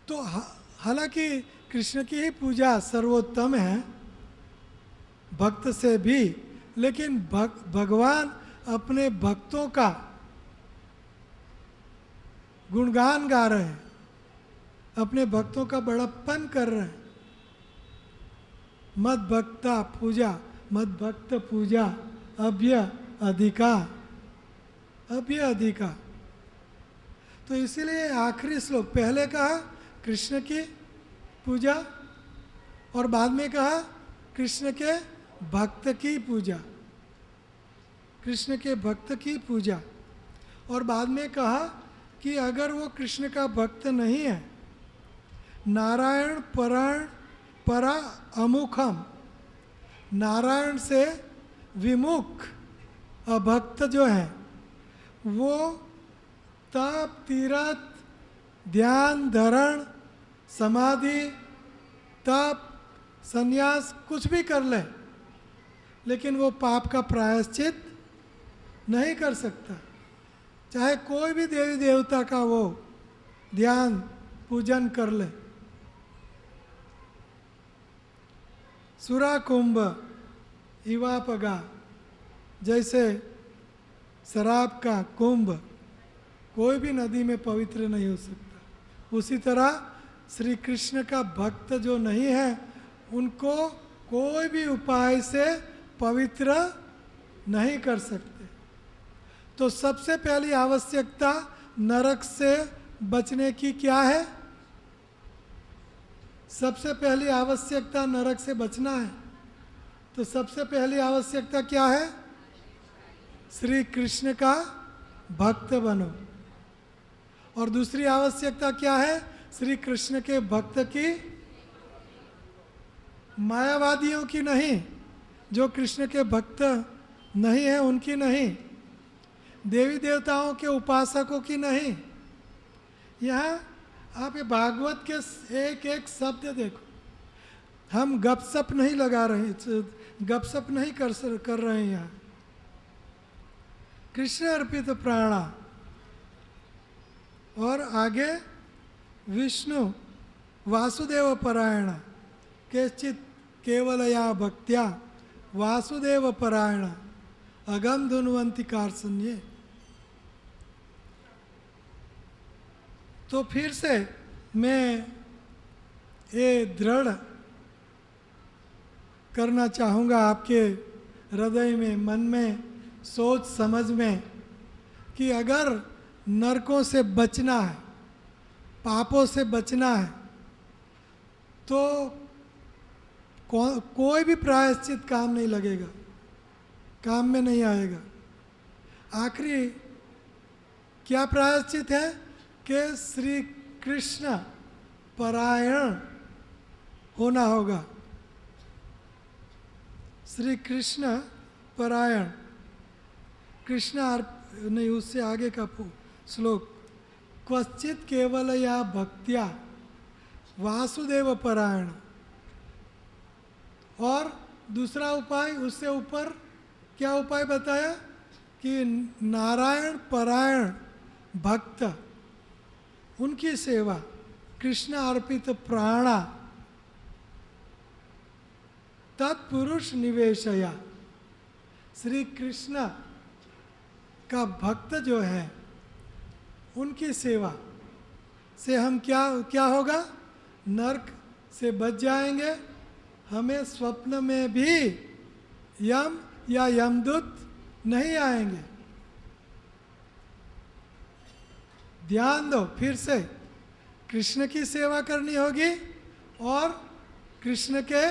तो हालांकि कृष्ण की ही पूजा सर्वोत्तम है भक्त से भी, लेकिन भगवान अपने भक्तों का गुणगान गा रहे हैं, अपने भक्तों का बड़प्पन कर रहे हैं। मद भक्ता पूजा, मद भक्त पूजा अभ्य अधिका, अभ्य अधिका। तो इसीलिए आखिरी श्लोक, पहले कहा कृष्ण की पूजा और बाद में कहा कृष्ण के भक्त की पूजा, कृष्ण के भक्त की पूजा। और बाद में कहा कि अगर वो कृष्ण का भक्त नहीं है, नारायण परा अमुखम, नारायण से विमुख अभक्त जो है वो तप, तीर्थ, ध्यान, धरण, समाधि, तप, संन्यास कुछ भी कर ले, लेकिन वो पाप का प्रायश्चित नहीं कर सकता। चाहे कोई भी देवी देवता का वो ध्यान पूजन कर ले। सुरा कुंभ इवापगा, जैसे शराब का कुंभ कोई भी नदी में पवित्र नहीं हो सकता, उसी तरह श्री कृष्ण का भक्त जो नहीं है उनको कोई भी उपाय से पवित्र नहीं कर सकते। तो सबसे पहली आवश्यकता नरक से बचने की क्या है? सबसे पहली आवश्यकता नरक से बचना है। तो सबसे पहली आवश्यकता क्या है? श्री कृष्ण का भक्त बनो। और दूसरी आवश्यकता क्या है? श्री कृष्ण के भक्त की, मायावादियों की नहीं, जो कृष्ण के भक्त नहीं है उनकी नहीं, देवी देवताओं के उपासकों की नहीं। यहाँ आप ये भागवत के एक एक शब्द देखो, हम गपशप नहीं लगा रहे, गपशप नहीं कर रहे हैं। यहाँ कृष्ण अर्पित प्राणा और आगे विष्णु वासुदेव परायण, केचित केवलया भक्त्या वासुदेव परायण अगम धुनवंती कार्सन्ये। तो फिर से मैं ये दृढ़ करना चाहूँगा आपके हृदय में, मन में, सोच समझ में, कि अगर नरकों से बचना है, पापों से बचना है, तो कोई भी प्रायश्चित काम नहीं लगेगा, काम में नहीं आएगा। आखिरी क्या प्रायश्चित है? कि श्री कृष्ण परायण होना होगा। श्री कृष्ण परायण, कृष्ण नहीं, उससे आगे का श्लोक, क्वचित केवल या भक्त्या वासुदेव परायण। और दूसरा उपाय, उससे ऊपर क्या उपाय बताया कि नारायण परायण भक्त, उनकी सेवा, कृष्ण अर्पित प्राणा तत्पुरुष निवेशया। श्री कृष्ण का भक्त जो है उनकी सेवा से हम क्या होगा, नरक से बच जाएंगे। हमें स्वप्न में भी यम या यमदूत नहीं आएंगे। ध्यान दो, फिर से कृष्ण की सेवा करनी होगी और कृष्ण के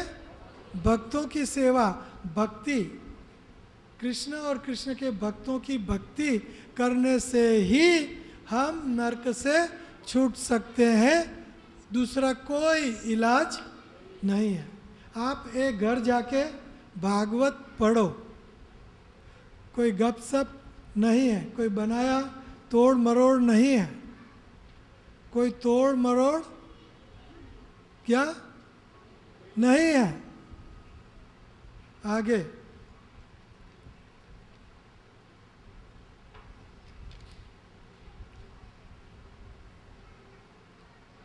भक्तों की सेवा, भक्ति, कृष्ण और कृष्ण के भक्तों की भक्ति करने से ही हम नरक से छूट सकते हैं। दूसरा कोई इलाज नहीं है। आप एक घर जाके भागवत पढ़ो, कोई गपसप नहीं है, कोई बनाया तोड़ मरोड़ नहीं है, कोई तोड़ मरोड़ क्या नहीं है। आगे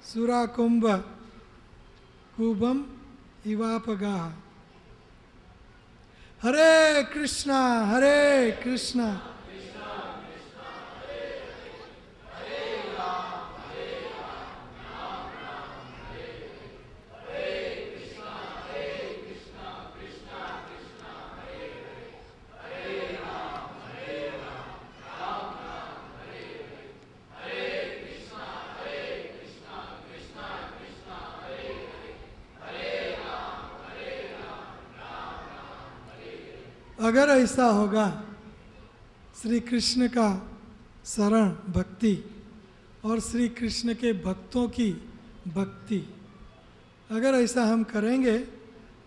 सुरा कुंभ कुंभम इवापगा। हरे कृष्णा हरे कृष्णा अगर ऐसा होगा, श्री कृष्ण का शरण भक्ति और श्री कृष्ण के भक्तों की भक्ति, अगर ऐसा हम करेंगे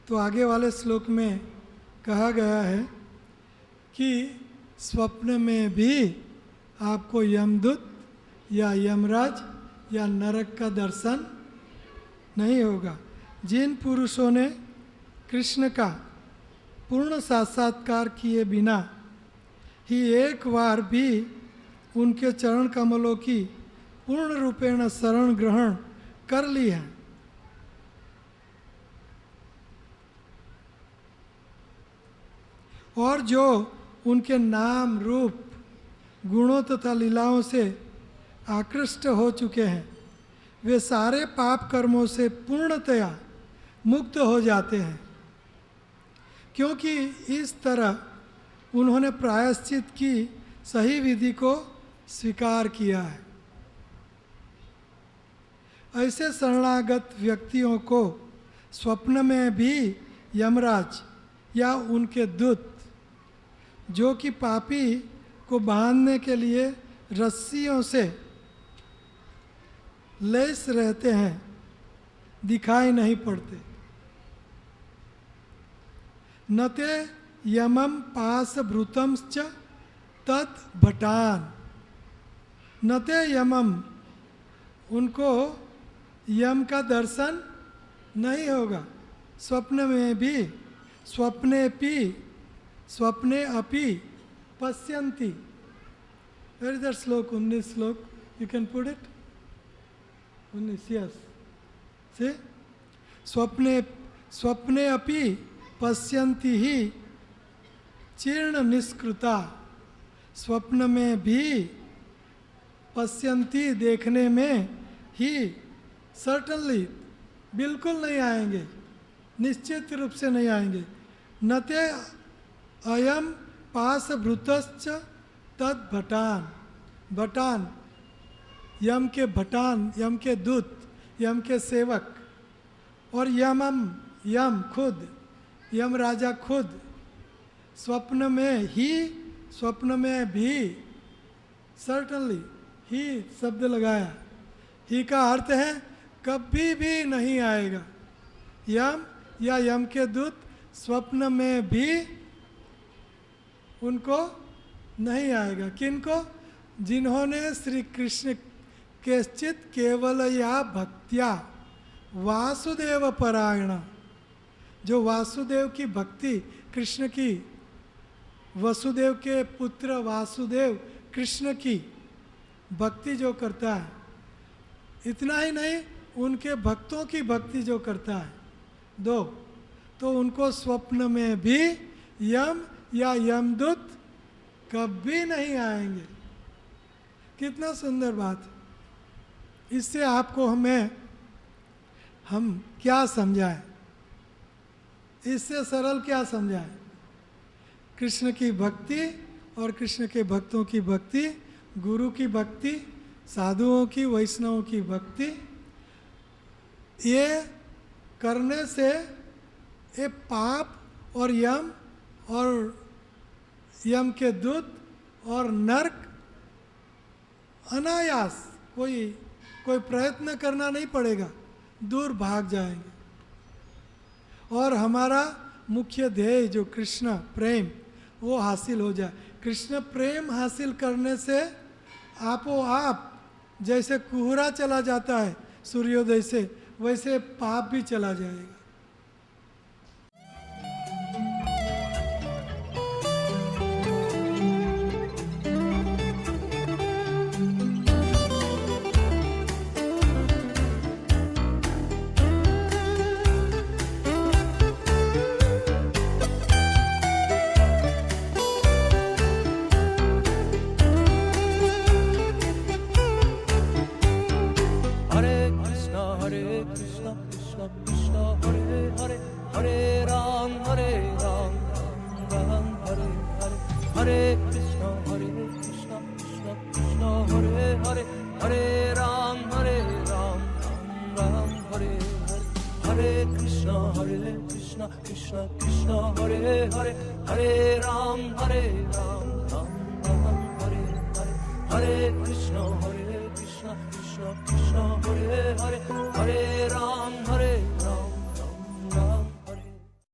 तो आगे वाले श्लोक में कहा गया है कि स्वप्न में भी आपको यमदूत या यमराज या नरक का दर्शन नहीं होगा। जिन पुरुषों ने कृष्ण का पूर्ण साक्षात्कार किए बिना ही एक बार भी उनके चरण कमलों की पूर्ण रूपेण शरण ग्रहण कर ली है, और जो उनके नाम रूप गुणों तथा लीलाओं से आकृष्ट हो चुके हैं, वे सारे पाप कर्मों से पूर्णतया मुक्त हो जाते हैं, क्योंकि इस तरह उन्होंने प्रायश्चित की सही विधि को स्वीकार किया है। ऐसे शरणागत व्यक्तियों को स्वप्न में भी यमराज या उनके दूत, जो कि पापी को बांधने के लिए रस्सियों से लैस रहते हैं, दिखाई नहीं पड़ते। नते यमम पास भृतम च तत् भटान। नते यमम, उनको यम का दर्शन नहीं होगा स्वप्न में भी। स्वप्ने अपि पश्यन्ति। वेयर इज दैट श्लोक? 19 श्लोक, you can put it 19, yes. से स्वप्ने अपि पश्यन्ति ही चीर्ण निष्कृता। स्वप्न में भी पश्यन्ति, देखने में ही, सर्टनली, बिल्कुल नहीं आएंगे, निश्चित रूप से नहीं आएंगे। नते अयम पास भृतश्च तद भटान। भटान, यम के भटान, यम के दूत, यम के सेवक, और यम खुद, यम राजा खुद स्वप्न में भी, सर्टनली, ही शब्द लगाया। ही का अर्थ है कभी भी नहीं आएगा। यम या यम के दूत स्वप्न में भी उनको नहीं आएगा। किनको? जिन्होंने श्री कृष्ण केश्चित केवल या भक्त्या वासुदेव परायण, जो वासुदेव की भक्ति, कृष्ण की, वसुदेव के पुत्र वासुदेव कृष्ण की भक्ति जो करता है, इतना ही नहीं उनके भक्तों की भक्ति जो करता है, दो, तो उनको स्वप्न में भी यम या यमदूत कभी नहीं आएंगे। कितना सुंदर बात। इससे आपको हम क्या समझाएं? इससे सरल क्या समझाएं? कृष्ण की भक्ति और कृष्ण के भक्तों की भक्ति, गुरु की भक्ति, साधुओं की, वैष्णवों की भक्ति, ये करने से ये पाप और यम के दूत और नरक अनायास, कोई प्रयत्न करना नहीं पड़ेगा, दूर भाग जाएंगे। और हमारा मुख्य ध्येय जो कृष्ण प्रेम, वो हासिल हो जाए। कृष्ण प्रेम हासिल करने से आपो आप जैसे कोहरा चला जाता है सूर्योदय से, वैसे पाप भी चला जाएगा। Krishna Krishna Hare Hare Hare Ram Ram Hare Hare Hare Krishna Krishna Krishna Hare Hare Hare Ram Hare